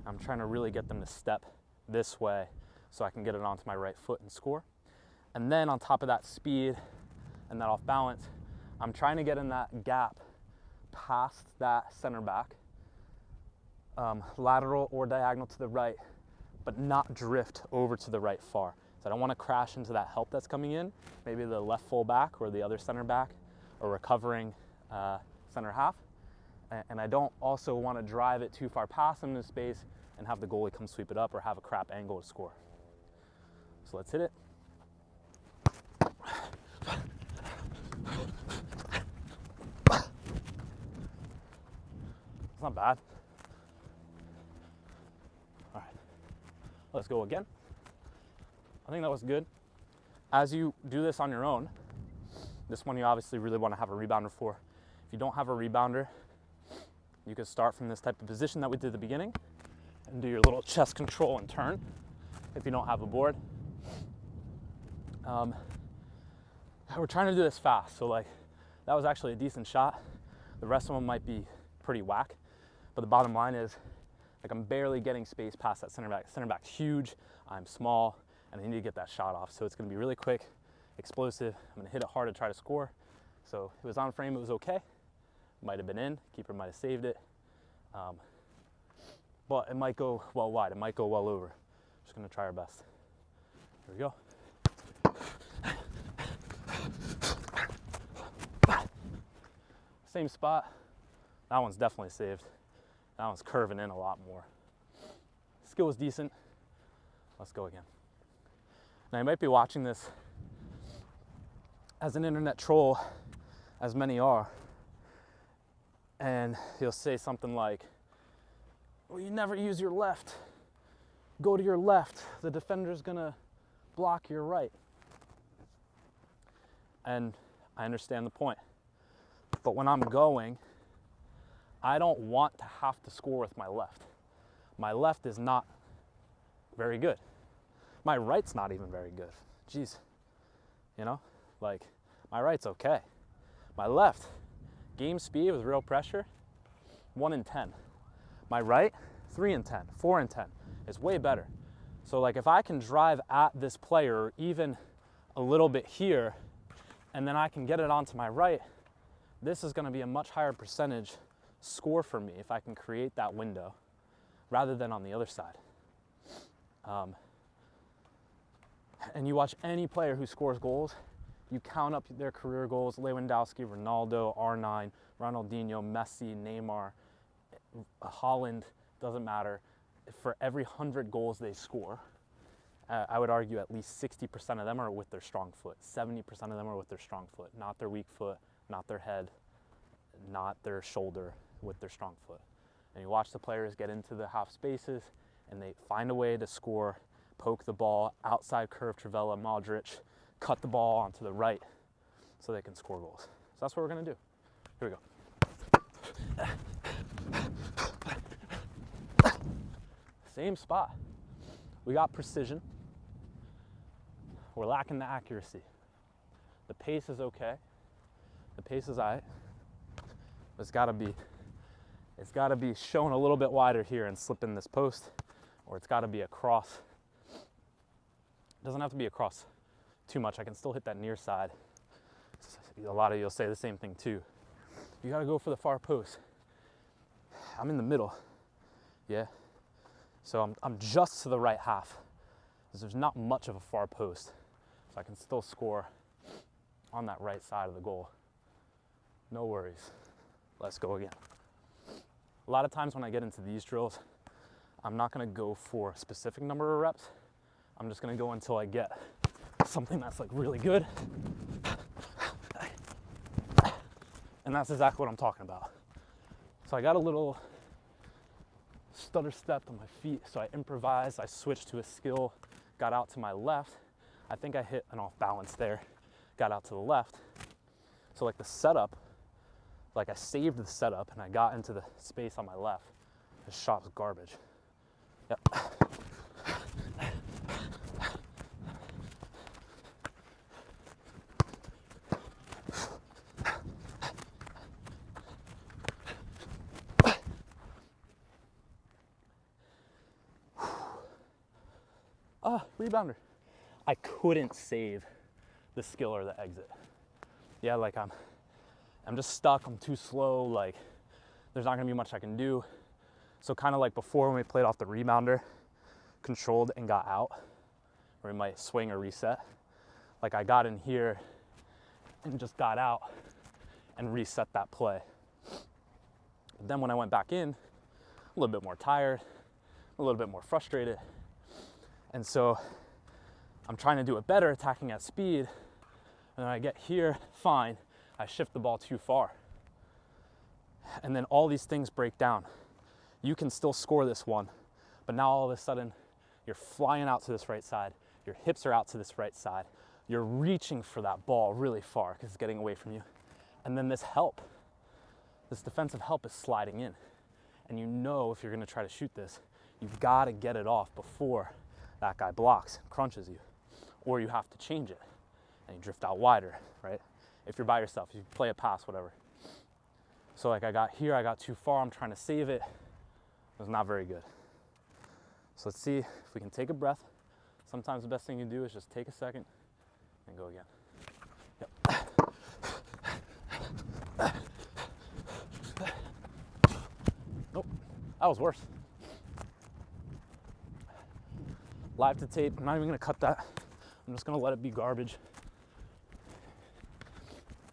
I'm trying to really get them to step this way so I can get it onto my right foot and score. And then on top of that speed and that off balance, I'm trying to get in that gap past that center back, lateral or diagonal to the right, but not drift over to the right far. So I don't want to crash into that help that's coming in, maybe the left full back or the other center back or recovering center half. And I don't also want to drive it too far past them into space and have the goalie come sweep it up or have a crap angle to score. So let's hit it. It's not bad. All right, let's go again. I think that was good. As you do this on your own, this one you obviously really want to have a rebounder for. If you don't have a rebounder, you can start from this type of position that we did at the beginning and do your little chest control and turn if you don't have a board. We're trying to do this fast, so like that was actually a decent shot. The rest of them might be pretty whack, but the bottom line is like I'm barely getting space past that center back. Center back's huge, I'm small, and I need to get that shot off. So it's gonna be really quick, explosive. I'm gonna hit it hard to try to score. So it was on frame, it was okay. Might have been in, keeper might have saved it. But it might go well wide, it might go well over. Just gonna try our best. Here we go. Same spot. That one's definitely saved. That one's curving in a lot more. Skill was decent. Let's go again. Now you might be watching this as an internet troll, as many are, and you'll say something like, Well, you never use your left. Go to your left. The defender's gonna block your right. And I understand the point. But when I'm going, I don't want to have to score with my left. My left is not very good. My right's not even very good. Jeez, you know, like my right's okay. My left, game speed with real pressure, 1 in 10. My right, 3 in 10, 4 in 10 is way better. So like if I can drive at this player or even a little bit here, and then I can get it onto my right, this is gonna be a much higher percentage score for me if I can create that window rather than on the other side. And you watch any player who scores goals, you count up their career goals, Lewandowski, Ronaldo, R9, Ronaldinho, Messi, Neymar, Holland, doesn't matter. For every 100 goals they score, I would argue at least 60% of them are with their strong foot. 70% of them are with their strong foot, not their weak foot, not their head, not their shoulder, with their strong foot. And you watch the players get into the half spaces and they find a way to score, poke the ball, outside curve, Trivela, Modric, cut the ball onto the right so they can score goals. So that's what we're gonna do. Here we go. Same spot. We got precision. We're lacking the accuracy. The pace is okay. The pace is all right. It's gotta be shown a little bit wider here and slip in this post, or it's gotta be across. It doesn't have to be across too much. I can still hit that near side. A lot of you'll say the same thing too. You gotta go for the far post. I'm in the middle, yeah? So I'm just to the right half, because there's not much of a far post. So I can still score on that right side of the goal. No worries. Let's go again. A lot of times when I get into these drills, I'm not gonna go for a specific number of reps. I'm just gonna go until I get something that's like really good. And that's exactly what I'm talking about. So I got a little stutter step on my feet, so I improvised, I switched to a skill, got out to my left. I think I hit an off balance there, got out to the left. So like the setup, like I saved the setup and I got into the space on my left. The shot was garbage. Yep. Rebounder. I couldn't save the skill or the exit. Yeah, like I'm just stuck, I'm too slow, like there's not gonna be much I can do. So kind of like before when we played off the rebounder, controlled and got out, or we might swing or reset. Like I got in here and just got out and reset that play. But then when I went back in, a little bit more tired, a little bit more frustrated. And so I'm trying to do it better, attacking at speed. And then I get here, fine, I shift the ball too far. And then all these things break down. You can still score this one, but now all of a sudden you're flying out to this right side, your hips are out to this right side, you're reaching for that ball really far because it's getting away from you. And then this help, this defensive help is sliding in. And you know if you're gonna try to shoot this, you've gotta get it off before that guy blocks, crunches you, or you have to change it and you drift out wider, right? If you're by yourself, you play a pass, whatever. So like I got here, I got too far, I'm trying to save it. It was not very good. So let's see if we can take a breath. Sometimes the best thing you do is just take a second and go again. Yep. Nope, that was worse. Live to tape, I'm not even gonna cut that. I'm just gonna let it be garbage.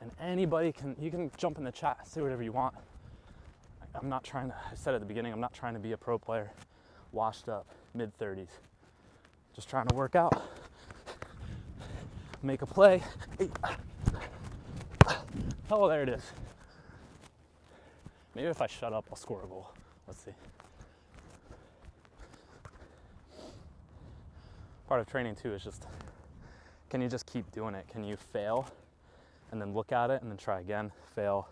And anybody you can jump in the chat, say whatever you want. I'm not trying to, I said at the beginning, I'm not trying to be a pro player, washed up, mid-30s. Just trying to work out, make a play. Oh, there it is. Maybe if I shut up, I'll score a goal. Let's see. part of training too is just, can you just keep doing it? Can you fail and then look at it and then try again, fail,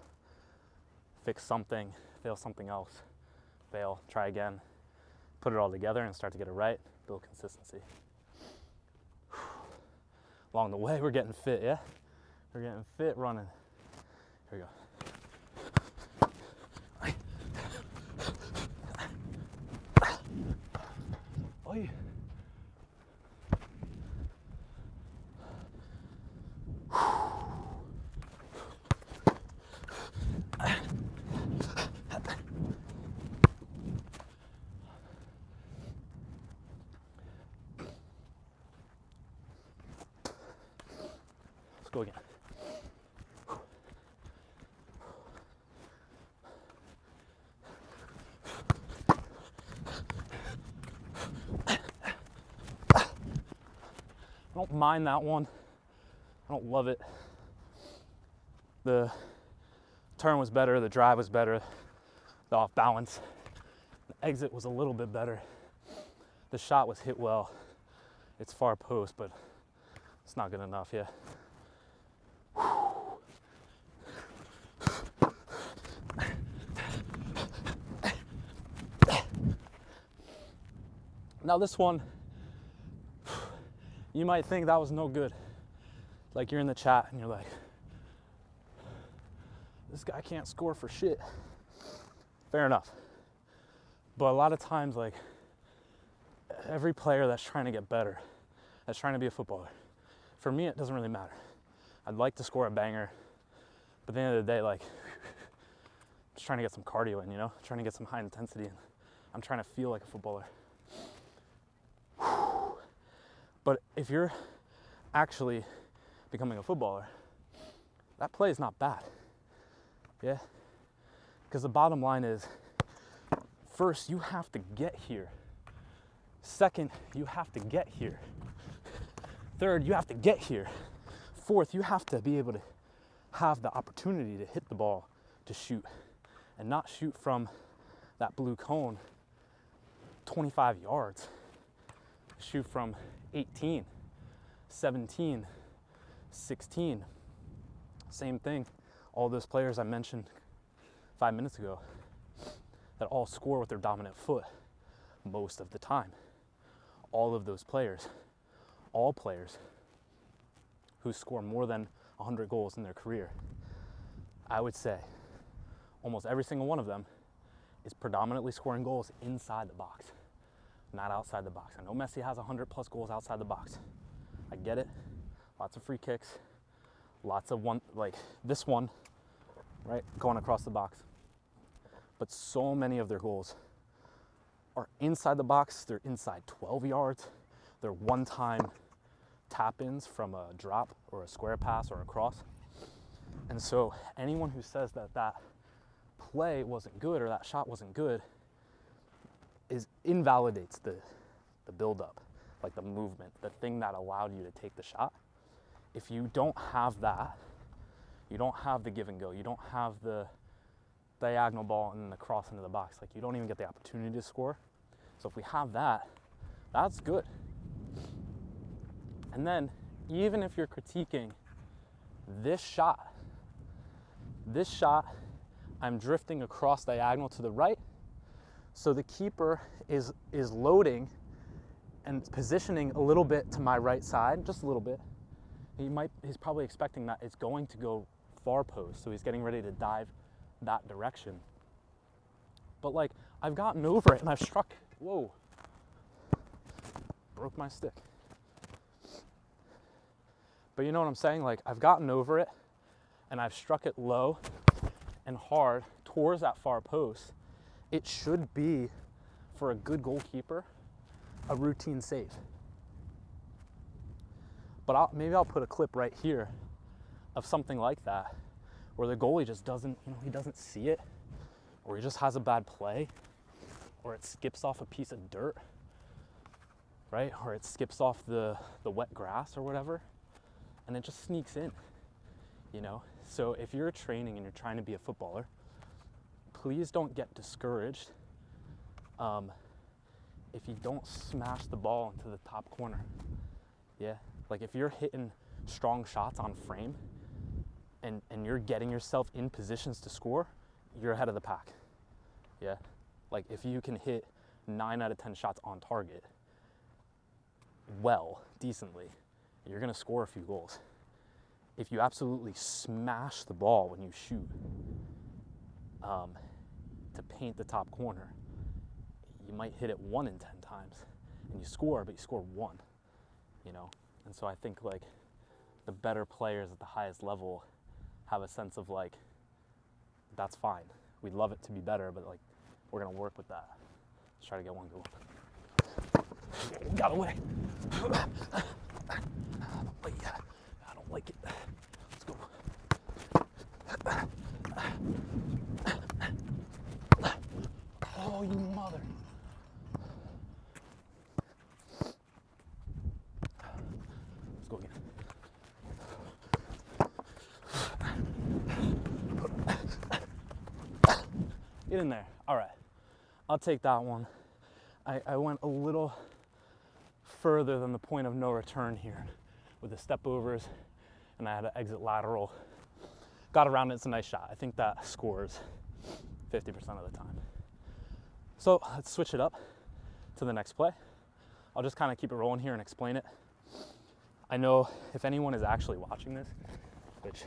fix something, fail something else, fail, try again, put it all together and start to get it right, build consistency. Along the way, we're getting fit, yeah? We're getting fit running. Here we go. Oy. Let's go again. I don't mind that one. I don't love it. The turn was better, the drive was better, the off balance. The exit was a little bit better. The shot was hit well. It's far post, but it's not good enough, yeah. Now this one, you might think that was no good. Like you're in the chat and you're like, this guy can't score for shit. Fair enough. But a lot of times, like, every player that's trying to get better, that's trying to be a footballer, for me it doesn't really matter. I'd like to score a banger, but at the end of the day, like, just trying to get some cardio in, you know? Trying to get some high intensity in. I'm trying to feel like a footballer. But if you're actually becoming a footballer, that play is not bad, yeah? Because the bottom line is, first, you have to get here. Second, you have to get here. Third, you have to get here. Fourth, you have to be able to have the opportunity to hit the ball, to shoot, and not shoot from that blue cone 25 yards. Shoot from 18, 17, 16. Same thing. All those players I mentioned 5 minutes ago that all score with their dominant foot most of the time. All of those players, all players who score more than 100 goals in their career, I would say almost every single one of them is predominantly scoring goals inside the box, not outside the box. I know Messi has 100 plus goals outside the box. I get it. Lots of free kicks, lots of one, like this one, right, going across the box. But so many of their goals are inside the box. They're inside 12 yards. They're one-time tap-ins from a drop or a square pass or a cross. And so anyone who says that that play wasn't good or that shot wasn't good invalidates the build-up, like the movement, the thing that allowed you to take the shot. If you don't have that, you don't have the give and go, you don't have the diagonal ball and then the cross into the box, like you don't even get the opportunity to score. So if we have that, that's good. And then even if you're critiquing this shot, I'm drifting across diagonal to the right, so the keeper is loading and positioning a little bit to my right side, just a little bit. He's probably expecting that it's going to go far post, so he's getting ready to dive that direction. But like, I've gotten over it and I've struck, whoa, broke my stick. But you know what I'm saying? Like, I've gotten over it and I've struck it low and hard towards that far post. It should be, for a good goalkeeper, a routine save. But maybe I'll put a clip right here of something like that, where the goalie just doesn't, he doesn't see it, or he just has a bad play, or it skips off a piece of dirt, right? Or it skips off the wet grass or whatever, and it just sneaks in, So if you're training and you're trying to be a footballer, please don't get discouraged if you don't smash the ball into the top corner. Yeah, like if you're hitting strong shots on frame and you're getting yourself in positions to score, you're ahead of the pack. Yeah, like if you can hit 9 out of 10 shots on target, well, decently, you're gonna score a few goals. If you absolutely smash the ball when you shoot to paint the top corner, you might hit it 1 in 10 times and you score, but you score 1, you know? And so I think like the better players at the highest level have a sense of like, that's fine. We'd love it to be better, but like, we're gonna work with that. Let's try to get one goal. Got away. But yeah, I don't like it. Let's go. Oh, you mother. Let's go again. Get in there. All right, I'll take that one. I went a little further than the point of no return here with the step overs, and I had to exit lateral. Got around it, it's a nice shot. I think that scores 50% of the time. So let's switch it up to the next play. I'll just kind of keep it rolling here and explain it. I know if anyone is actually watching this, which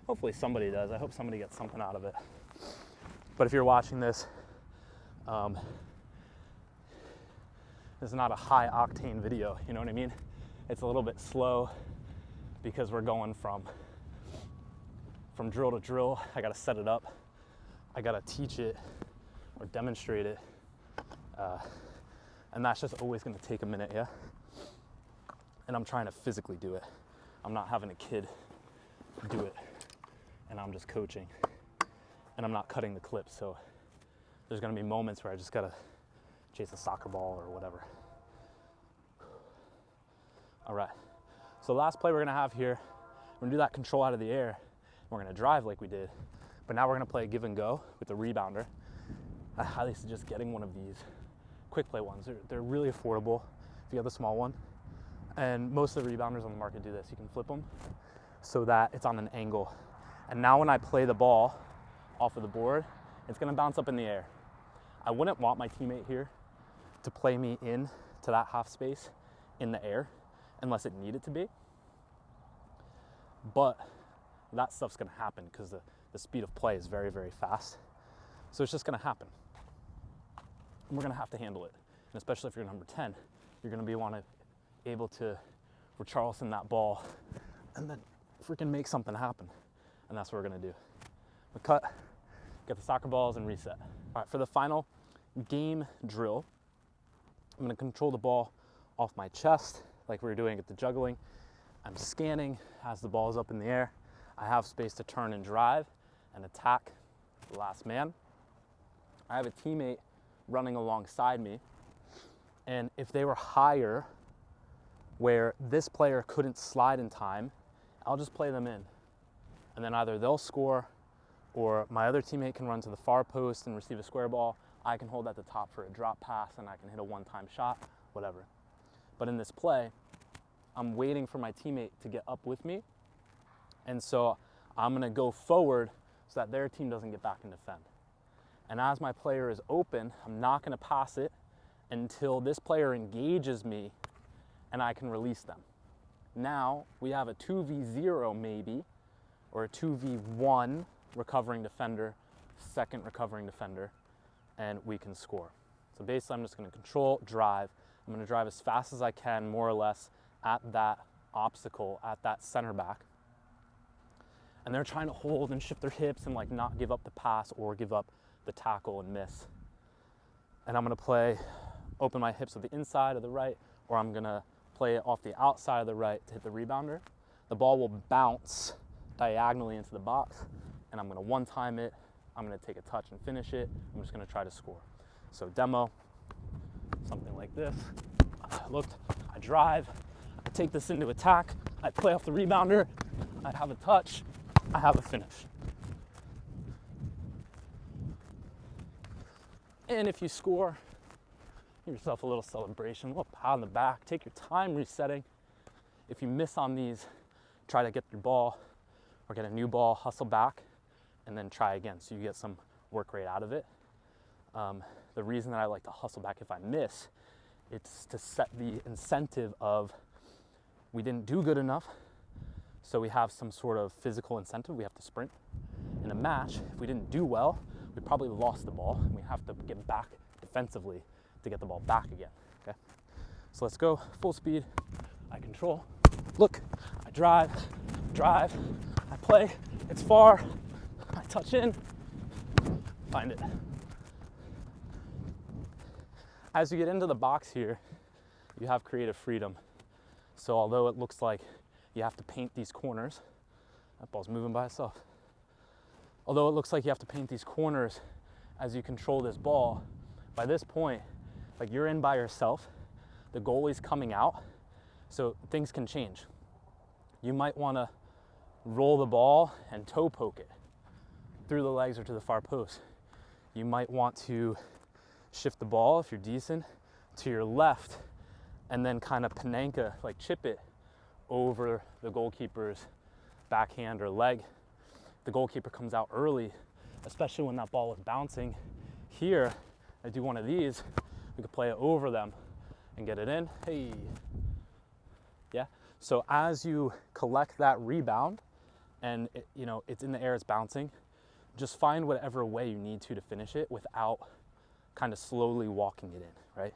hopefully somebody does, I hope somebody gets something out of it. But if you're watching this, this is not a high octane video, you know what I mean? It's a little bit slow because we're going from drill to drill. I gotta set it up. I gotta teach it or demonstrate it. And that's just always gonna take a minute, yeah? And I'm trying to physically do it. I'm not having a kid do it, and I'm just coaching. And I'm not cutting the clip, so there's gonna be moments where I just gotta chase a soccer ball or whatever. All right, so last play we're gonna have here, we're gonna do that control out of the air. We're gonna drive like we did, but now we're gonna play give and go with the rebounder. I highly suggest getting one of these quick play ones. They're really affordable if you have the small one. And most of the rebounders on the market do this. You can flip them so that it's on an angle. And now when I play the ball off of the board, it's gonna bounce up in the air. I wouldn't want my teammate here to play me in to that half space in the air unless it needed to be. But that stuff's gonna happen because the speed of play is very, very fast. So it's just gonna happen. And we're gonna have to handle it. And especially if you're number 10, you're gonna be able to Richarlison that ball and then freaking make something happen. And that's what we're gonna do. We cut, get the soccer balls and reset. All right, for the final game drill, I'm gonna control the ball off my chest like we were doing at the juggling. I'm scanning as the ball is up in the air. I have space to turn and drive and attack the last man. I have a teammate running alongside me, and if they were higher where this player couldn't slide in time, I'll just play them in. And then either they'll score or my other teammate can run to the far post and receive a square ball. I can hold at the top for a drop pass and I can hit a one-time shot, whatever. But in this play, I'm waiting for my teammate to get up with me. And so I'm gonna go forward so that their team doesn't get back and defend. And as my player is open, I'm not gonna pass it until this player engages me and I can release them. Now we have a 2v0 maybe, or a 2v1 recovering defender, second recovering defender, and we can score. So basically I'm just gonna control, drive. I'm gonna drive as fast as I can, more or less, at that obstacle, at that center back. And they're trying to hold and shift their hips and like not give up the pass or give up the tackle and miss. And I'm gonna play, open my hips with the inside of the right, or I'm gonna play it off the outside of the right to hit the rebounder. The ball will bounce diagonally into the box, and I'm gonna one-time it. I'm gonna take a touch and finish it. I'm just gonna try to score. So demo, something like this. I looked, I drive, I take this into attack, I play off the rebounder, I have a touch, I have a finish. And if you score, Give yourself a little celebration, a little pat on the back. Take your time resetting. If you miss on these, try to get your ball or get a new ball, hustle back, and then try again so you get some work rate out of it. The reason that I like to hustle back if I miss, it's to set the incentive of we didn't do good enough, so we have some sort of physical incentive. We have to sprint. In a match, if we didn't do well, we probably lost the ball, and we have to get back defensively to get the ball back again, okay? So let's go full speed. I control, look, I drive, I play, it's far, I touch in, find it. As you get into the box here, you have creative freedom. So although it looks like you have to paint these corners, that ball's moving by itself. Although it looks like you have to paint these corners as you control this ball, by this point, like you're in by yourself, the goalie's coming out, so things can change. You might want to roll the ball and toe poke it through the legs or to the far post. You might want to shift the ball, if you're decent, to your left and then kind of panenka, like chip it over the goalkeeper's backhand or leg. The goalkeeper comes out early, especially when that ball is bouncing. Here, I do one of these, we could play it over them and get it in. Hey, yeah. So as you collect that rebound and it's in the air, it's bouncing, just find whatever way you need to finish it without kind of slowly walking it in, right?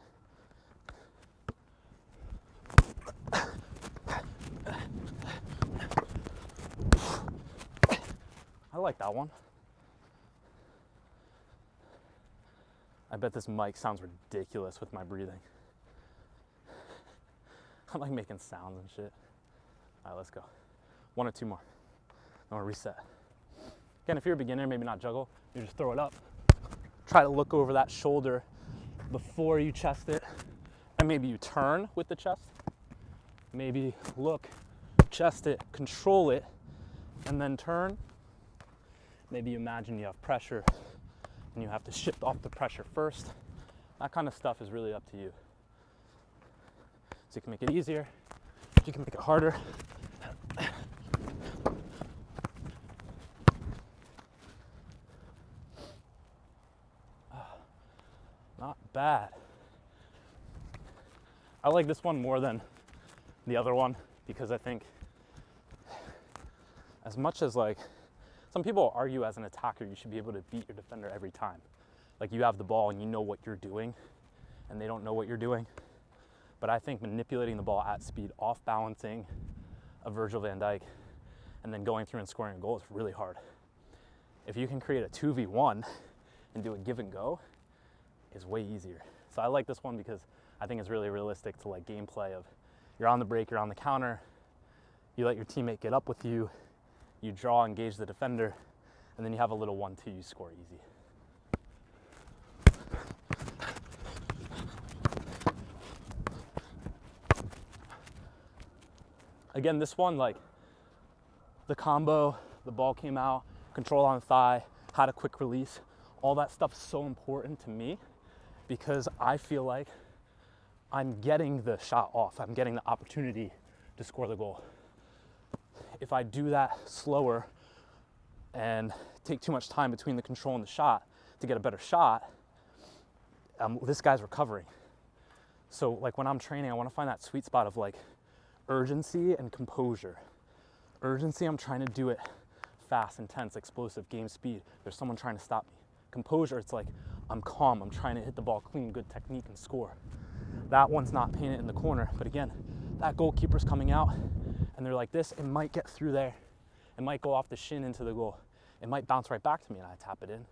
I like that one. I bet this mic sounds ridiculous with my breathing. I'm like making sounds and shit. All right, let's go. One or two more. Then we'll reset. Again, if you're a beginner, maybe not juggle, you just throw it up. Try to look over that shoulder before you chest it, and maybe you turn with the chest. Maybe look, chest it, control it, and then turn. Maybe you imagine you have pressure and you have to shift off the pressure first. That kind of stuff is really up to you. So you can make it easier, you can make it harder. Not bad. I like this one more than the other one because I think as much as like some people argue as an attacker you should be able to beat your defender every time. Like you have the ball and you know what you're doing and they don't know what you're doing. But I think manipulating the ball at speed, off balancing a Virgil van Dijk and then going through and scoring a goal is really hard. If you can create a 2v1 and do a give and go, is way easier. So I like this one because I think it's really realistic to like gameplay of you're on the break, you're on the counter, you let your teammate get up with you, you draw, engage the defender, and then you have a little 1-2, you score easy. Again, this one, like the combo, the ball came out, control on the thigh, had a quick release, all that stuff is so important to me because I feel like I'm getting the shot off. I'm getting the opportunity to score the goal. If I do that slower and take too much time between the control and the shot to get a better shot, this guy's recovering. So like when I'm training, I want to find that sweet spot of like urgency and composure. Urgency, I'm trying to do it fast, intense, explosive, game speed. There's someone trying to stop me. Composure, it's like I'm calm, I'm trying to hit the ball clean, good technique and score. That one's not painted in the corner, but again, that goalkeeper's coming out and they're like this, it might get through there. It might go off the shin into the goal. It might bounce right back to me and I tap it in.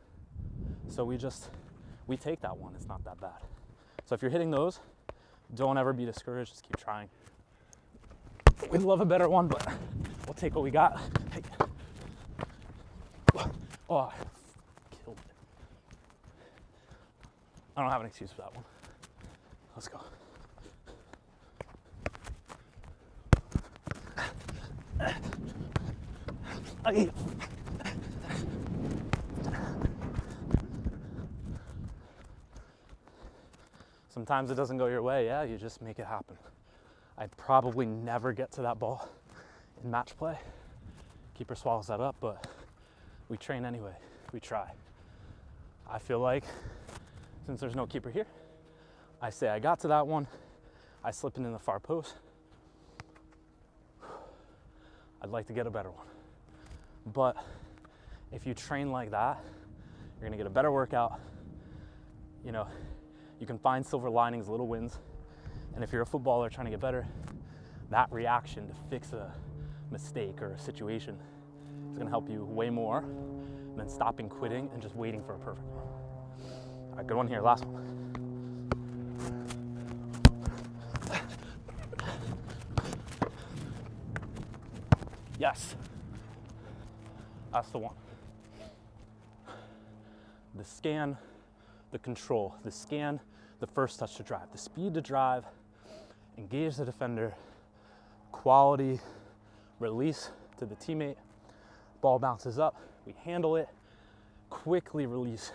So we take that one, it's not that bad. So if you're hitting those, don't ever be discouraged, just keep trying. We'd love a better one, but we'll take what we got. Hey. Oh, killed it. I don't have an excuse for that one. Let's go. Sometimes it doesn't go your way. Yeah, you just make it happen. I'd probably never get to that ball in match play. Keeper swallows that up, but we train anyway. We try. I feel like since there's no keeper here, I say I got to that one. I slip it in the far post. I'd like to get a better one. But if you train like that, you're gonna get a better workout. You know, you can find silver linings, little wins. And if you're a footballer trying to get better, that reaction to fix a mistake or a situation is gonna help you way more than stopping, quitting, and just waiting for a perfect one. All right, good one here, last one. Yes, that's the one. The scan, the control, the scan, the first touch to drive, the speed to drive, engage the defender, quality, release to the teammate, ball bounces up, we handle it, quickly release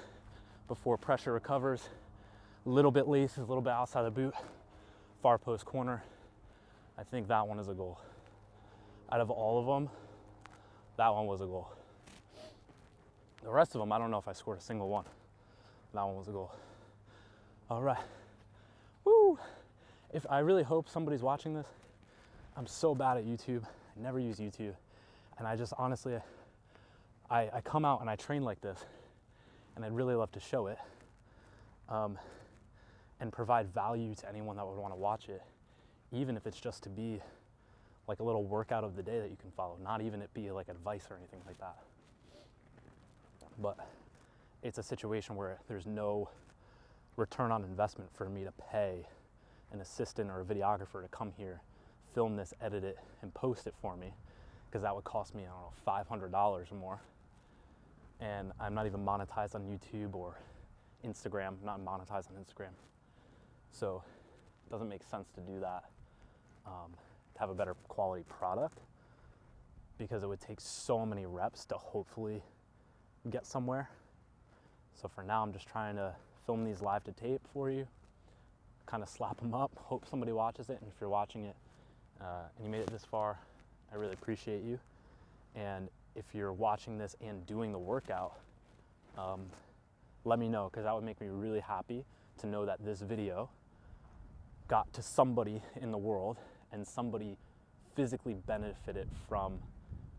before pressure recovers, a little bit laces, a little bit outside the boot, far post corner. I think that one is a goal. Out of all of them, that one was a goal. The rest of them, I don't know if I scored a single one. That one was a goal. All right. Woo! I really hope somebody's watching this. I'm so bad at YouTube. I never use YouTube. And I just honestly, I come out and I train like this, and I'd really love to show it and provide value to anyone that would want to watch it, even if it's just to be like a little workout of the day that you can follow, not even it be like advice or anything like that. But it's a situation where there's no return on investment for me to pay an assistant or a videographer to come here, film this, edit it, and post it for me, because that would cost me, I don't know, $500 or more. And I'm not even monetized on YouTube or Instagram, I'm not monetized on Instagram. So it doesn't make sense to do that. To have a better quality product, because it would take so many reps to hopefully get somewhere. So for now, I'm just trying to film these live to tape for you, kind of slap them up, hope somebody watches it. And if you're watching it and you made it this far, I really appreciate you. And if you're watching this and doing the workout, let me know, because that would make me really happy to know that this video got to somebody in the world and somebody physically benefited from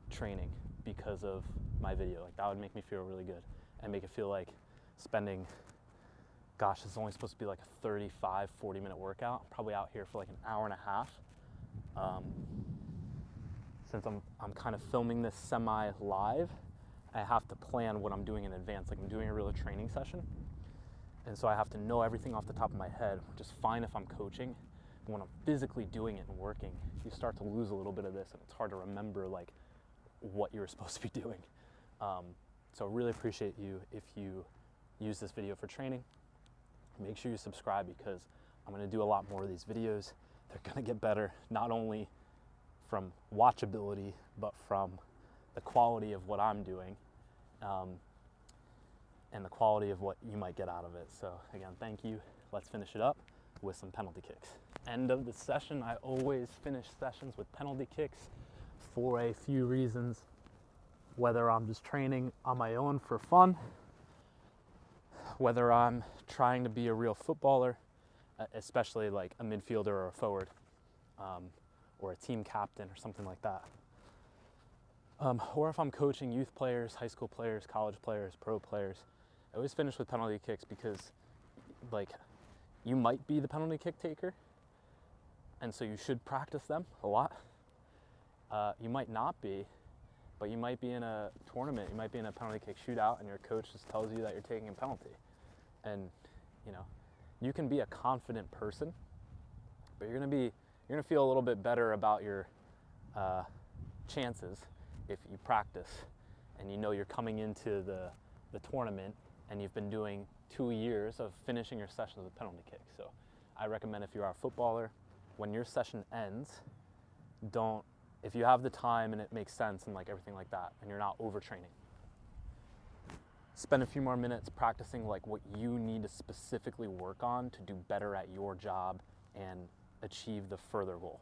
training because of my video. Like, that would make me feel really good and make it feel like spending, gosh, it's only supposed to be like a 35, 40-minute workout. I'm probably out here for like an hour and a half. Since I'm kind of filming this semi-live, I have to plan what I'm doing in advance. Like, I'm doing a real training session, and so I have to know everything off the top of my head, which is fine if I'm coaching. When I'm physically doing it and working, you start to lose a little bit of this, and it's hard to remember like what you were supposed to be doing. So really appreciate you if you use this video for training. Make sure you subscribe, because I'm gonna do a lot more of these videos. They're gonna get better, not only from watchability, but from the quality of what I'm doing, and the quality of what you might get out of it. So again, thank you. Let's finish it up with some penalty kicks. End of the session. I always finish sessions with penalty kicks for a few reasons. Whether I'm just training on my own for fun, whether I'm trying to be a real footballer, especially like a midfielder or a forward, or a team captain or something like that. Or if I'm coaching youth players, high school players, college players, pro players, I always finish with penalty kicks, because like, you might be the penalty kick taker, and so you should practice them a lot. You might not be, but you might be in a tournament, you might be in a penalty kick shootout, and your coach just tells you that you're taking a penalty. And you know, you can be a confident person, but you're gonna feel a little bit better about your chances if you practice and you know you're coming into the tournament and you've been doing 2 years of finishing your sessions with penalty kicks. So I recommend, if you are a footballer, when your session ends, if you have the time and it makes sense and like everything like that, and you're not overtraining, spend a few more minutes practicing like what you need to specifically work on to do better at your job and achieve the further goal.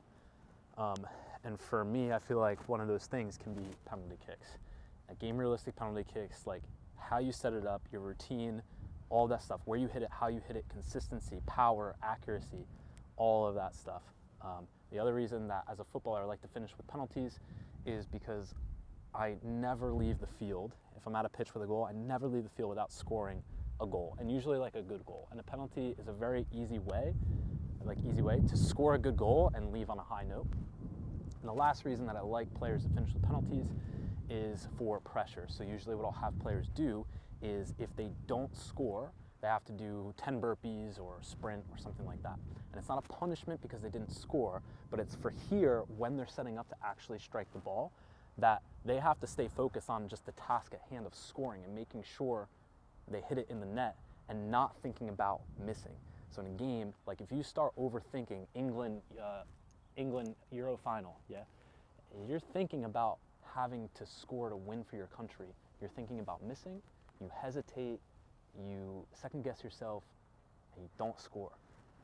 And for me, I feel like one of those things can be penalty kicks. Game realistic penalty kicks, like how you set it up, your routine, all that stuff, where you hit it, how you hit it, consistency, power, accuracy, all of that stuff. The other reason that as a footballer I like to finish with penalties is because I never leave the field. If I'm at a pitch with a goal, I never leave the field without scoring a goal, and usually like a good goal. And a penalty is a very easy way to score a good goal and leave on a high note. And the last reason that I like players to finish with penalties is for pressure. So usually what I'll have players do is if they don't score, they have to do 10 burpees or sprint or something like that. And it's not a punishment because they didn't score, but it's for here when they're setting up to actually strike the ball, that they have to stay focused on just the task at hand of scoring and making sure they hit it in the net and not thinking about missing. So in a game, like if you start overthinking England Euro final, you're thinking about having to score to win for your country. You're thinking about missing, you hesitate, you second guess yourself, and you don't score.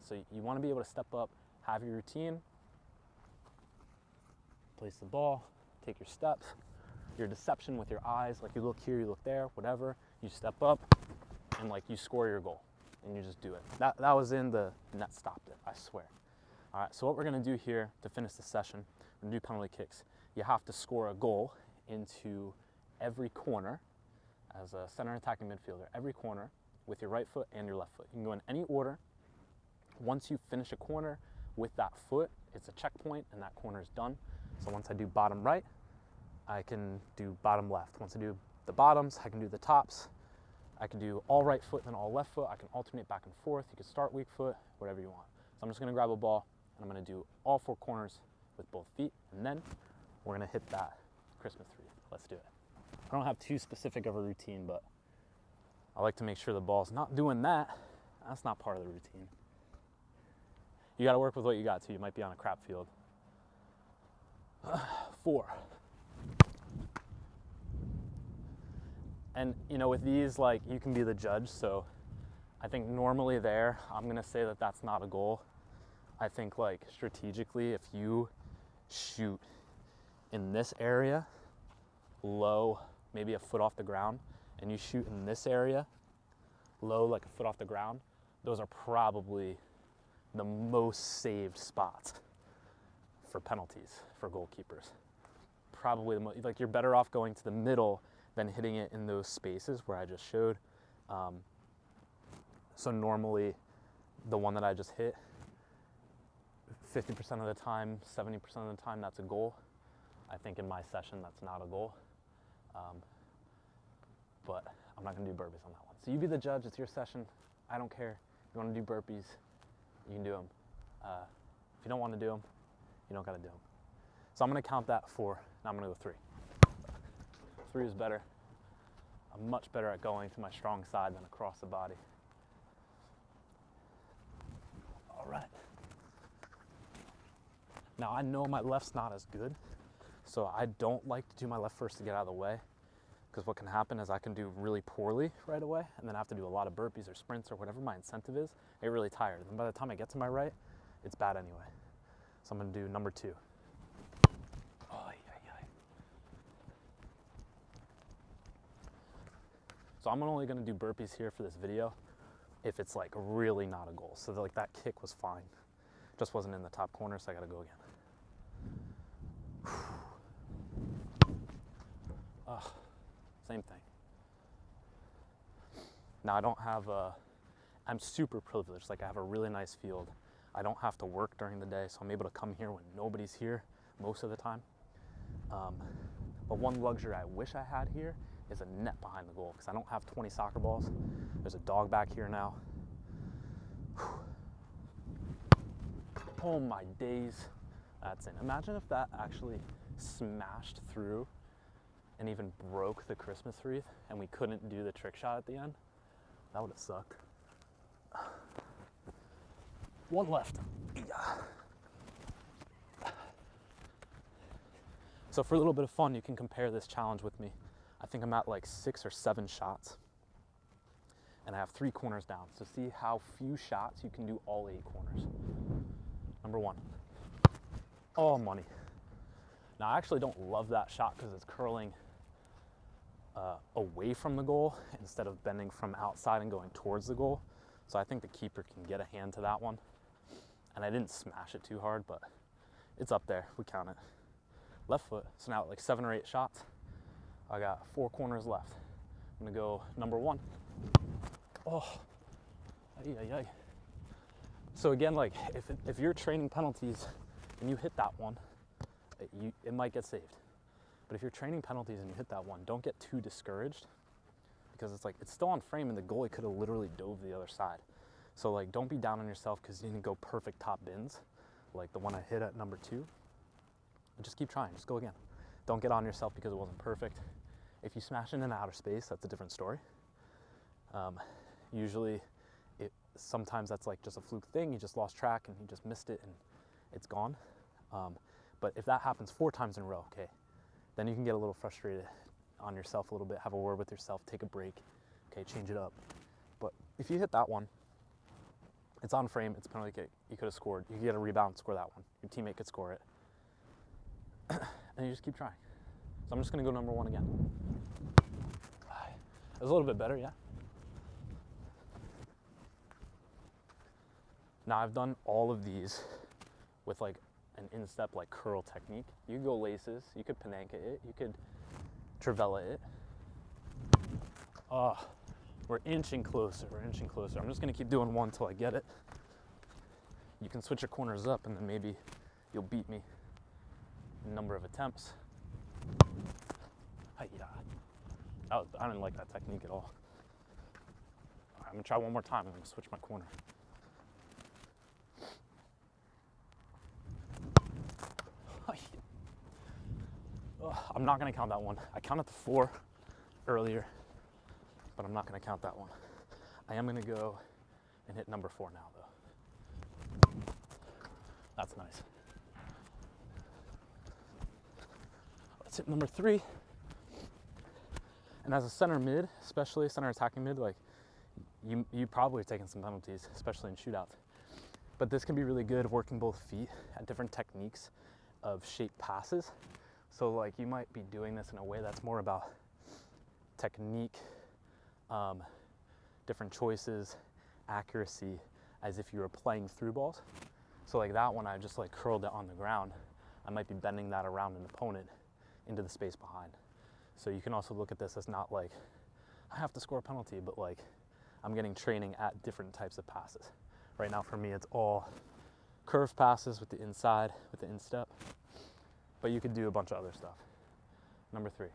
So you want to be able to step up, have your routine, place the ball, take your steps, your deception with your eyes, like you look here, you look there, whatever, you step up, and like you score your goal, and you just do it. That was in the net stopped it, I swear. All right, so what we're gonna do here to finish the session, we're gonna do penalty kicks. You have to score a goal into every corner as a center attacking midfielder, every corner with your right foot and your left foot. You can go in any order. Once you finish a corner with that foot, it's a checkpoint and that corner is done. So once I do bottom right, I can do bottom left. Once I do the bottoms, I can do the tops. I can do all right foot, then all left foot. I can alternate back and forth. You can start weak foot, whatever you want. So I'm just gonna grab a ball and I'm gonna do all 4 corners with both feet, and then we're gonna hit that Christmas wreath. Let's do it. I don't have too specific of a routine, but I like to make sure the ball's not doing that. That's not part of the routine. You gotta work with what you got too. You might be on a crap field. 4. And you know, with these, like, you can be the judge. So I think normally there, I'm gonna say that that's not a goal. I think like strategically, if you shoot in this area, low, maybe a foot off the ground, and you shoot in this area, low, like a foot off the ground, those are probably the most saved spots for penalties for goalkeepers. Probably the most, like, you're better off going to the middle than hitting it in those spaces where I just showed. So normally the one that I just hit, 50% of the time, 70% of the time, that's a goal. I think in my session, that's not a goal. But I'm not gonna do burpees on that one. So you be the judge, it's your session. I don't care. If you wanna do burpees, you can do them. If you don't wanna do them, you don't gotta do them. So I'm gonna count that 4, now I'm gonna go 3. 3 is better. I'm much better at going to my strong side than across the body. All right. Now I know my left's not as good, so I don't like to do my left first to get out of the way, because what can happen is I can do really poorly right away and then I have to do a lot of burpees or sprints or whatever my incentive is. I get really tired, and by the time I get to my right, it's bad anyway. So I'm gonna do number 2. So I'm only gonna do burpees here for this video if it's like really not a goal. So like that kick was fine. Just wasn't in the top corner, so I gotta go again. Same thing. Now I don't have I'm super privileged. Like I have a really nice field. I don't have to work during the day, so I'm able to come here when nobody's here most of the time. But one luxury I wish I had here is a net behind the goal, because I don't have 20 soccer balls. There's a dog back here now. Oh my days. That's it. Imagine if that actually smashed through and even broke the Christmas wreath and we couldn't do the trick shot at the end. That would have sucked. 1 left. So for a little bit of fun, you can compare this challenge with me. I think I'm at like 6 or 7 shots. and I have 3 corners down. So see how few shots you can do all 8 corners. Number 1. Oh, money. Now I actually don't love that shot because it's curling away from the goal instead of bending from outside and going towards the goal. So I think the keeper can get a hand to that one. And I didn't smash it too hard, but it's up there, we count it. Left foot, so now like 7 or 8 shots. I got 4 corners left. I'm gonna go number 1. Oh, ay, ay, ay. So again, like if you're training penalties and you hit that one, it might get saved. But if you're training penalties and you hit that one, don't get too discouraged because it's like, it's still on frame and the goalie could have literally dove the other side. So like, don't be down on yourself because you didn't go perfect top bins, like the one I hit at number 2. And just keep trying, just go again. Don't get on yourself because it wasn't perfect. If you smash it in outer space, that's a different story. Usually, sometimes that's like just a fluke thing, you just lost track and you just missed it and it's gone. But if that happens 4 times in a row, okay, then you can get a little frustrated on yourself a little bit, have a word with yourself, take a break, okay, change it up. But if you hit that one, it's on frame, it's penalty kick, you could have scored, you could get a rebound, score that one, your teammate could score it, and you just keep trying. So I'm just gonna go number 1 again. It was a little bit better, yeah. Now I've done all of these with like an instep like curl technique. You could go laces, you could panenka it, you could trivela it. Oh, we're inching closer, we're inching closer. I'm just gonna keep doing 1 till I get it. You can switch your corners up and then maybe you'll beat me in number of attempts. Hi-ya. I didn't like that technique at all. All right, I'm gonna try 1 more time. I'm gonna switch my corner. I'm not gonna count that one. I counted the 4 earlier, but I'm not gonna count that one. I am gonna go and hit number 4 now though. That's nice. Let's hit number 3. And as a center mid, especially center attacking mid, like you probably are taking some penalties, especially in shootouts. But this can be really good working both feet at different techniques of shaped passes. So like you might be doing this in a way that's more about technique, different choices, accuracy, as if you were playing through balls. So like that one, I just like curled it on the ground. I might be bending that around an opponent into the space behind. So you can also look at this as not like, I have to score a penalty, but like I'm getting training at different types of passes. Right now for me, it's all curved passes with the inside, with the instep, but you could do a bunch of other stuff. Number 3.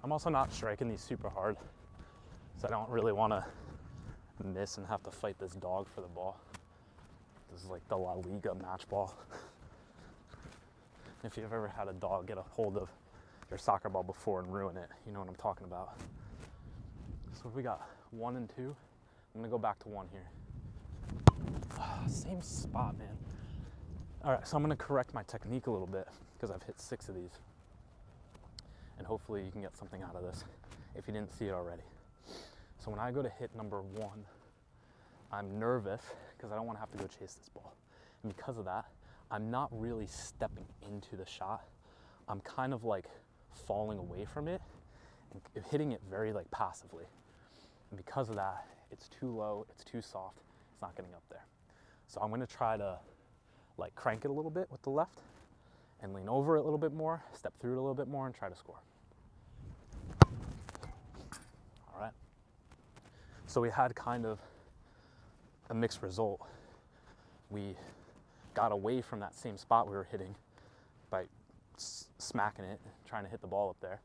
I'm also not striking these super hard, so I don't really want to miss and have to fight this dog for the ball. This is like the La Liga match ball. If you've ever had a dog get a hold of your soccer ball before and ruin it, you know what I'm talking about. So we got 1 and 2. I'm gonna go back to 1 here. Same spot, man. All right, so I'm gonna correct my technique a little bit because I've hit 6 of these. And hopefully you can get something out of this if you didn't see it already. So when I go to hit number 1, I'm nervous because I don't wanna have to go chase this ball. And because of that, I'm not really stepping into the shot. I'm kind of like falling away from it and hitting it very like passively. And because of that, it's too low, it's too soft, it's not getting up there. So I'm gonna try to like crank it a little bit with the left and lean over it a little bit more, step through it a little bit more and try to score. All right. So we had kind of a mixed result. We got away from that same spot we were hitting by smacking it, trying to hit the ball up there.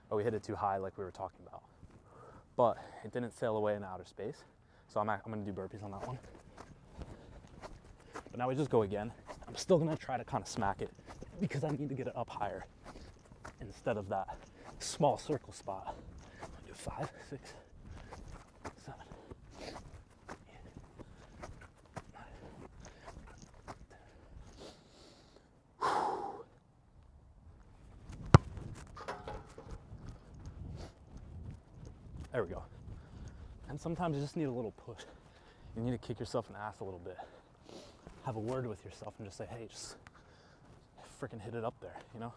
But we hit it too high like we were talking about. But it didn't sail away in outer space. So I'm gonna do burpees on that one. But now we just go again. I'm still gonna try to kind of smack it because I need to get it up higher instead of that small circle spot. I'm gonna do 5, 6, 7. There we go. And sometimes you just need a little push. You need to kick yourself in the ass a little bit. Have a word with yourself and just say, hey, just freaking hit it up there, you know?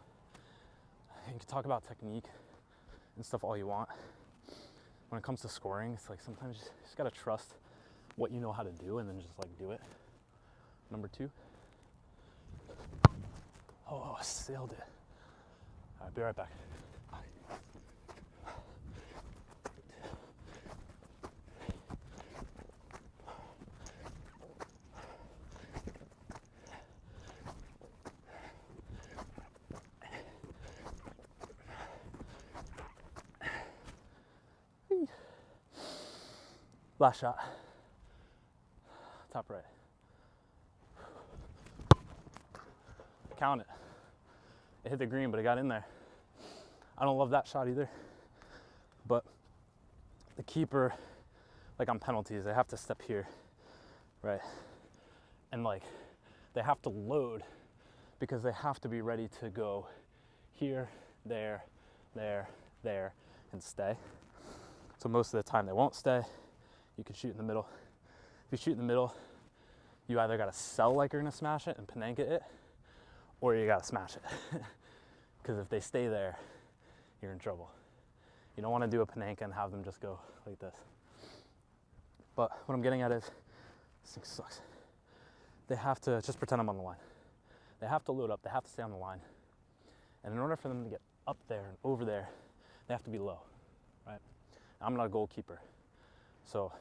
And you can talk about technique and stuff all you want. When it comes to scoring, it's like sometimes you just gotta trust what you know how to do and then just like do it. Number 2. Oh, I sailed it. All right, be right back. Last shot. Top right. Count it. It hit the green, but it got in there. I don't love that shot either. But the keeper, like on penalties, they have to step here, right? And like, they have to load because they have to be ready to go here, there, there, there, and stay. So most of the time they won't stay. You can shoot in the middle. If you shoot in the middle, you either gotta sell like you're gonna smash it and Panenka it, or you gotta smash it. Because if they stay there, you're in trouble. You don't wanna do a Panenka and have them just go like this. But what I'm getting at is, this thing sucks. They have to, just pretend I'm on the line. They have to load up, they have to stay on the line. And in order for them to get up there and over there, they have to be low, right? I'm not a goalkeeper. So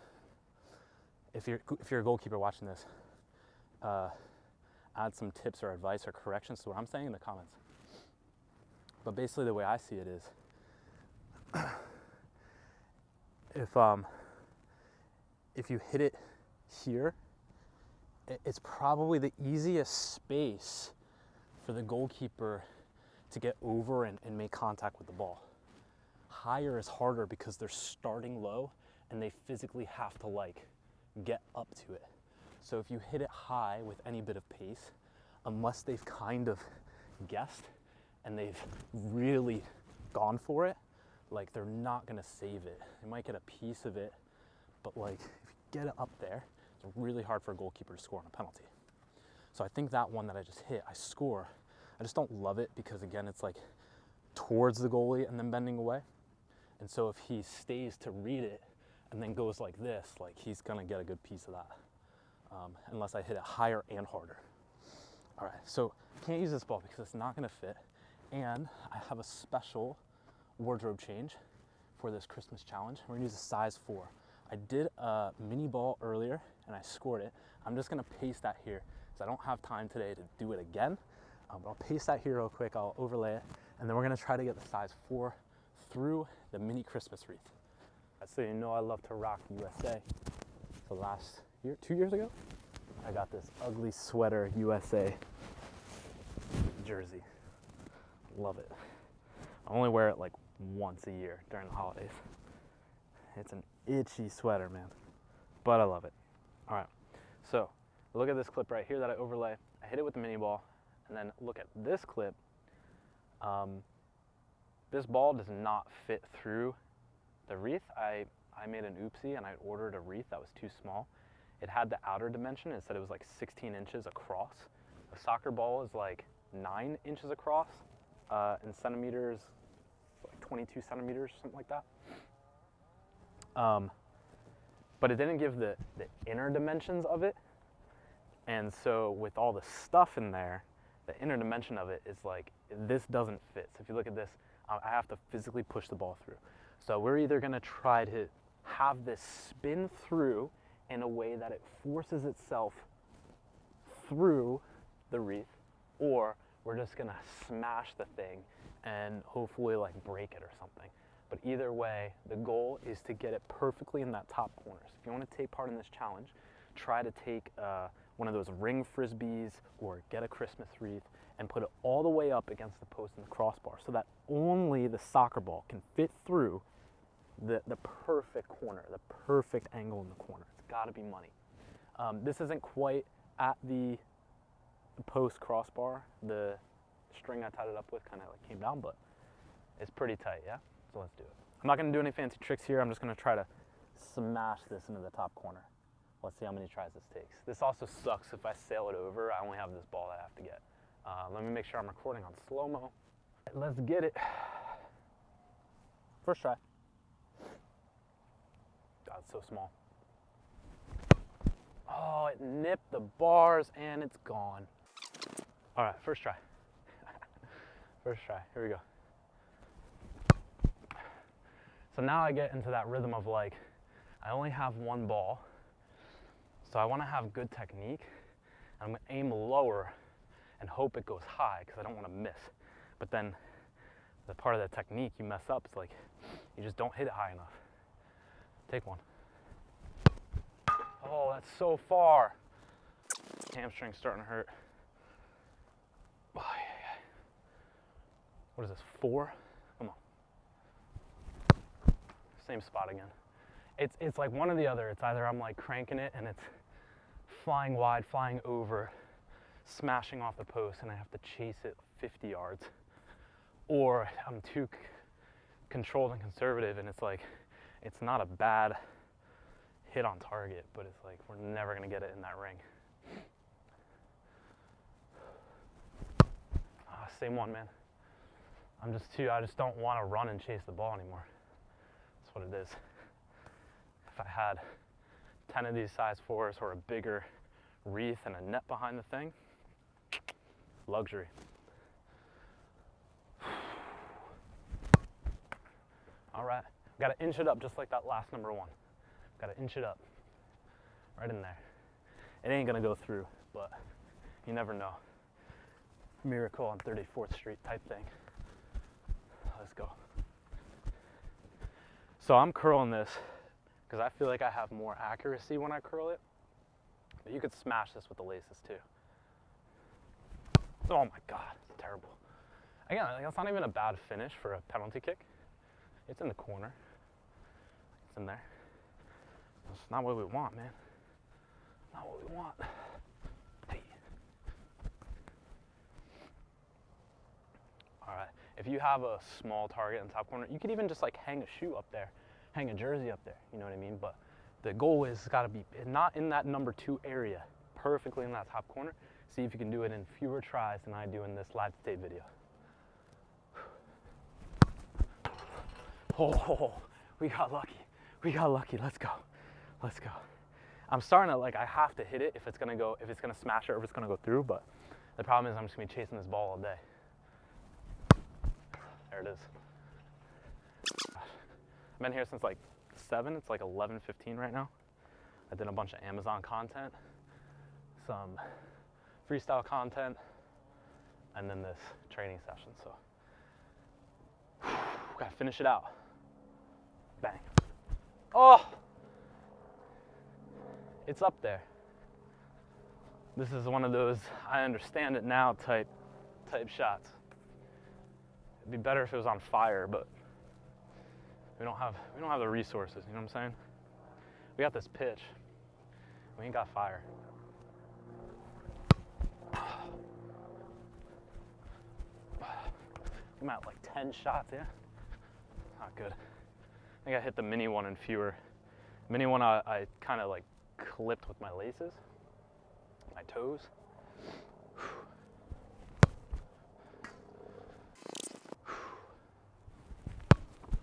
if you're a goalkeeper watching this, add some tips or advice or corrections to what I'm saying in the comments. But basically the way I see it is, if you hit it here, it's probably the easiest space for the goalkeeper to get over and make contact with the ball. Higher is harder because they're starting low and they physically have to like get up to it. So if you hit it high with any bit of pace, unless they've kind of guessed and they've really gone for it, like they're not gonna save it. They might get a piece of it, but like if you get it up there, it's really hard for a goalkeeper to score on a penalty. So I think that one that I just hit, I score. I just don't love it because again, it's like towards the goalie and then bending away. And so if he stays to read it and then goes like this, like he's gonna get a good piece of that. Unless I hit it higher and harder. All right, so can't use this ball because it's not gonna fit. And I have a special wardrobe change for this Christmas challenge. We're gonna use a size 4. I did a mini ball earlier and I scored it. I'm just gonna paste that here because I don't have time today to do it again. But I'll paste that here real quick, I'll overlay it, and then we're gonna try to get the size 4 through the mini Christmas wreath. So you know I love to rock USA. So last year, 2 years ago, I got this ugly sweater USA jersey. Love it. I only wear it like once a year during the holidays. It's an itchy sweater, man, but I love it. All right, so look at this clip right here that I overlay. I hit it with the mini ball, and then look at this clip. This ball does not fit through the wreath. I made an oopsie and I ordered a wreath that was too small. It had the outer dimension, it said it was like 16 inches across. A soccer ball is like 9 inches across, in centimeters, like 22 centimeters, something like that. But it didn't give the inner dimensions of it. And so with all the stuff in there, the inner dimension of it is like, this doesn't fit. So if you look at this, I have to physically push the ball through. So we're either gonna try to have this spin through in a way that it forces itself through the wreath, or we're just gonna smash the thing and hopefully like break it or something. But either way, the goal is to get it perfectly in that top corner. So if you want to take part in this challenge, try to take one of those ring frisbees or get a Christmas wreath and put it all the way up against the post and the crossbar so that only the soccer ball can fit through the perfect corner, the perfect angle in the corner. It's gotta be money. This isn't quite at the post crossbar. The string I tied it up with kind of like came down, but it's pretty tight, yeah? So let's do it. I'm not gonna do any fancy tricks here. I'm just gonna try to smash this into the top corner. Let's see how many tries this takes. This also sucks if I sail it over. I only have this ball that I have to get. Let me make sure I'm recording on slow-mo. Let's get it. First try. God, it's so small. Oh, it nipped the bars and it's gone. All right, first try. First try, here we go. So now I get into that rhythm of like, I only have one ball, so I want to have good technique. I'm going to aim lower and hope it goes high because I don't want to miss. But then the part of the technique you mess up is like, you just don't hit it high enough. Take one. Oh, that's so far. Hamstring's starting to hurt. Oh, yeah. What is this, 4? Come on. Same spot again. It's like one or the other. It's either I'm like cranking it and it's flying wide, flying over, smashing off the post, and I have to chase it 50 yards. Or I'm too controlled and conservative, and it's like, it's not a bad hit on target, but it's like, we're never gonna get it in that ring. Same one, man. I just don't wanna run and chase the ball anymore. That's what it is. If I had 10 of these size 4s or a bigger wreath and a net behind the thing, luxury. All right, gotta inch it up just like that last number 1. Gotta inch it up, right in there. It ain't gonna go through, but you never know. Miracle on 34th Street type thing. Let's go. So I'm curling this because I feel like I have more accuracy when I curl it, but you could smash this with the laces too. Oh my God, it's terrible. Again, that's not even a bad finish for a penalty kick. It's in the corner. It's in there. It's not what we want, man. Not what we want. Hey. All right, if you have a small target in the top corner, you could even just like hang a shoe up there, hang a jersey up there, you know what I mean? But the goal is it's gotta be not in that number 2 area, perfectly in that top corner. See if you can do it in fewer tries than I do in this live tape video. Oh, we got lucky. We got lucky. Let's go. Let's go. I'm starting to like, I have to hit it if it's gonna go, if it's gonna smash it or if it's gonna go through, but the problem is I'm just gonna be chasing this ball all day. There it is. I've been here since like 7. It's like 11:15 right now. I did a bunch of Amazon content, some freestyle content, and then this training session. So, gotta finish it out. Bang. Oh! It's up there. This is one of those I understand it now type shots. It'd be better if it was on fire, but we don't have the resources, you know what I'm saying? We got this pitch. We ain't got fire. I'm at like 10 shots, yeah? Not good. I think I hit the mini one in fewer. Mini one I kind of like clipped with my laces, my toes.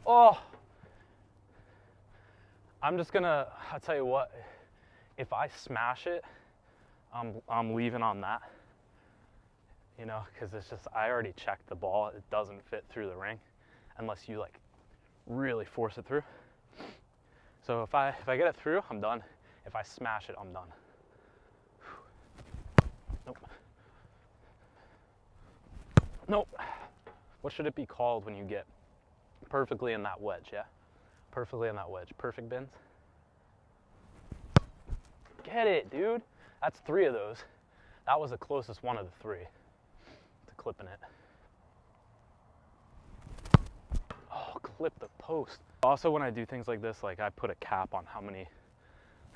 Oh! I'm just gonna, I'll tell you what, if I smash it, I'm leaving on that. You know, because it's just, I already checked the ball. It doesn't fit through the ring unless you like really force it through. So if I get it through, I'm done. If I smash it, I'm done. Nope. Nope. What should it be called when you get perfectly in that wedge, yeah? Perfectly in that wedge. Perfect bins. Get it, dude. That's 3 of those. That was the closest one of the 3 to clipping it. Oh, clip the post. Also, when I do things like this, like I put a cap on how many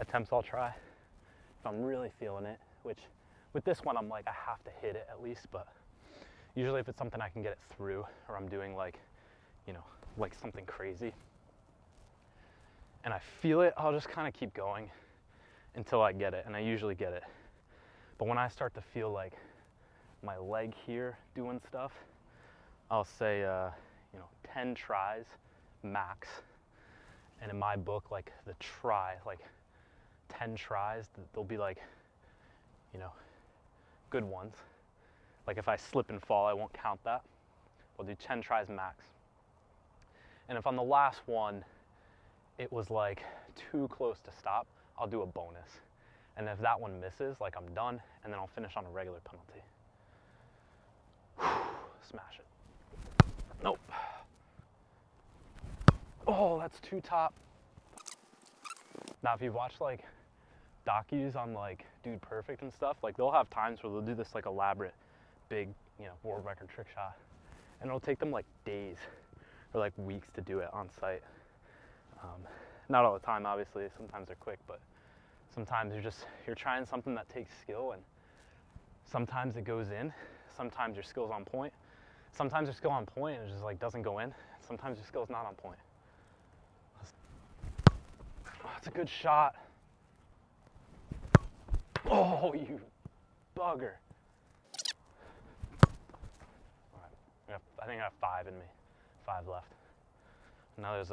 attempts I'll try. If I'm really feeling it, which with this one, I'm like, I have to hit it at least, but usually if it's something I can get it through, or I'm doing like, you know, like something crazy, and I feel it, I'll just kind of keep going until I get it, and I usually get it. But when I start to feel like my leg here doing stuff, I'll say, 10 tries max. And in my book, like the try, like 10 tries, they'll be like, good ones. Like if I slip and fall, I won't count that. I'll do 10 tries max. And if on the last one, it was like too close to stop, I'll do a bonus. And if that one misses, like I'm done, and then I'll finish on a regular penalty. Smash it. Nope. Oh, that's too top. Now, if you've watched like docus on like Dude Perfect and stuff, like they'll have times where they'll do this like elaborate, big, world record trick shot, and it'll take them like days or like weeks to do it on site. Not all the time, obviously. Sometimes they're quick, but sometimes you're trying something that takes skill, and sometimes it goes in. Sometimes your skill's on point. Sometimes your skill on point and it just like doesn't go in. Sometimes your skill's not on point. Oh, that's a good shot. Oh, you bugger. All right, I think I have 5 in me. 5 left. Now there's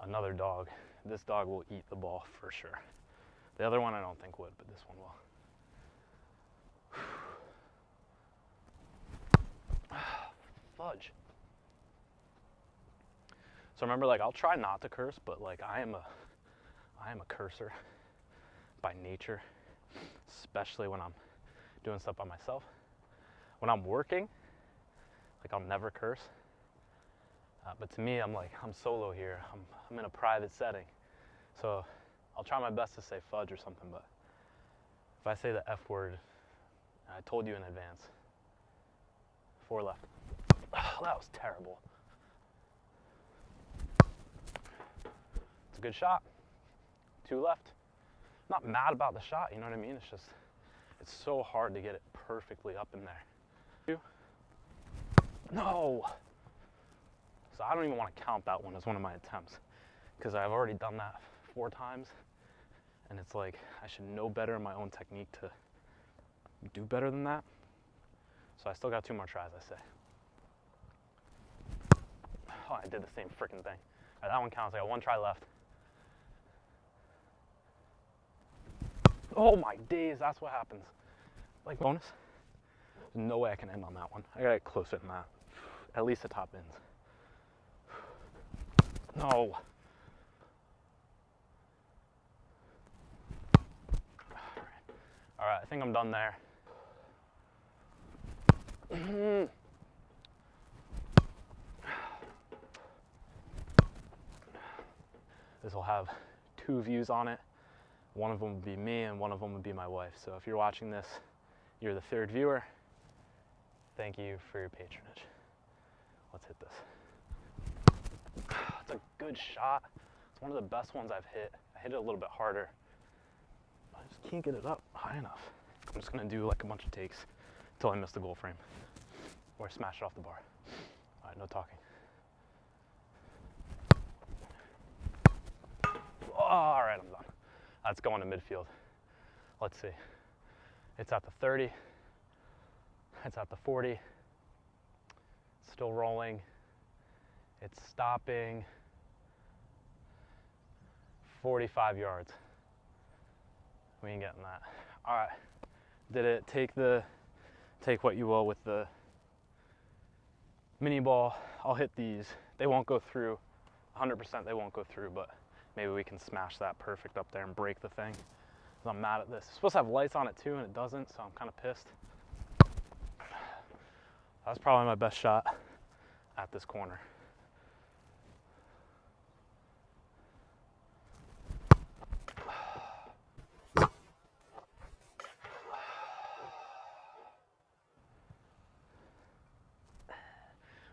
another dog. This dog will eat the ball for sure. The other one I don't think would, but this one will. Fudge. So remember, like, I'll try not to curse, but like I am a cursor by nature, especially when I'm doing stuff by myself. When I'm working, like I'll never curse. But to me, I'm solo here. I'm in a private setting, so I'll try my best to say fudge or something. But if I say the F word, I told you in advance. 4 left. Oh, that was terrible. It's a good shot. 2 left. I'm not mad about the shot, you know what I mean? It's so hard to get it perfectly up in there. 2. No! So I don't even want to count that one as one of my attempts, because I've already done that 4 times, and it's like I should know better in my own technique to do better than that. So I still got 2 more tries, I say. Oh, I did the same freaking thing. All right, that one counts. I got 1 try left. Oh my days, that's what happens. Like bonus? There's no way I can end on that one. I gotta get closer than that. At least the top ends. No. All right, I think I'm done there. This will have 2 views on it. One of them would be me and one of them would be my wife. So if you're watching this, you're the 3rd viewer. Thank you for your patronage. Let's hit this. It's a good shot. It's one of the best ones I've hit. I hit it a little bit harder. I just can't get it up high enough. I'm just gonna do like a bunch of takes until I miss the goal frame or smash it off the bar. All right, no talking. All right, I'm done. That's going to midfield. Let's see. It's at the 30. It's at the 40. Still rolling. It's stopping. 45 yards. We ain't getting that. All right. Did it. Take what you will with the mini ball. I'll hit these. They won't go through. 100% they won't go through, but maybe we can smash that perfect up there and break the thing. I'm mad at this. It's supposed to have lights on it too, and it doesn't, so I'm kind of pissed. That was probably my best shot at this corner.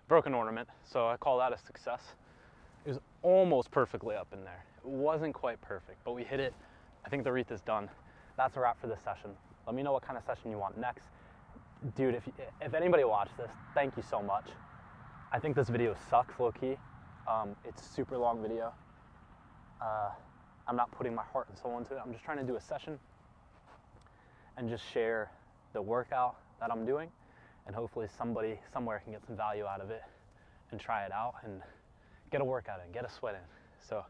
Broken ornament, so I call that a success. It was almost perfectly up in there. It wasn't quite perfect, but we hit it. I think the wreath is done. That's a wrap for this session. Let me know what kind of session you want next. Dude, if anybody watched this, thank you so much. I think this video sucks low-key. It's a super long video. I'm not putting my heart and soul into it. I'm just trying to do a session and just share the workout that I'm doing, and hopefully somebody somewhere can get some value out of it and try it out and get a workout in, get a sweat in. So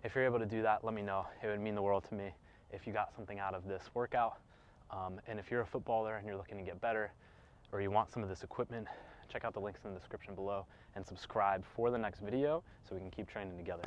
if you're able to do that, let me know. It would mean the world to me if you got something out of this workout. And if you're a footballer and you're looking to get better, or you want some of this equipment, check out the links in the description below and subscribe for the next video so we can keep training together.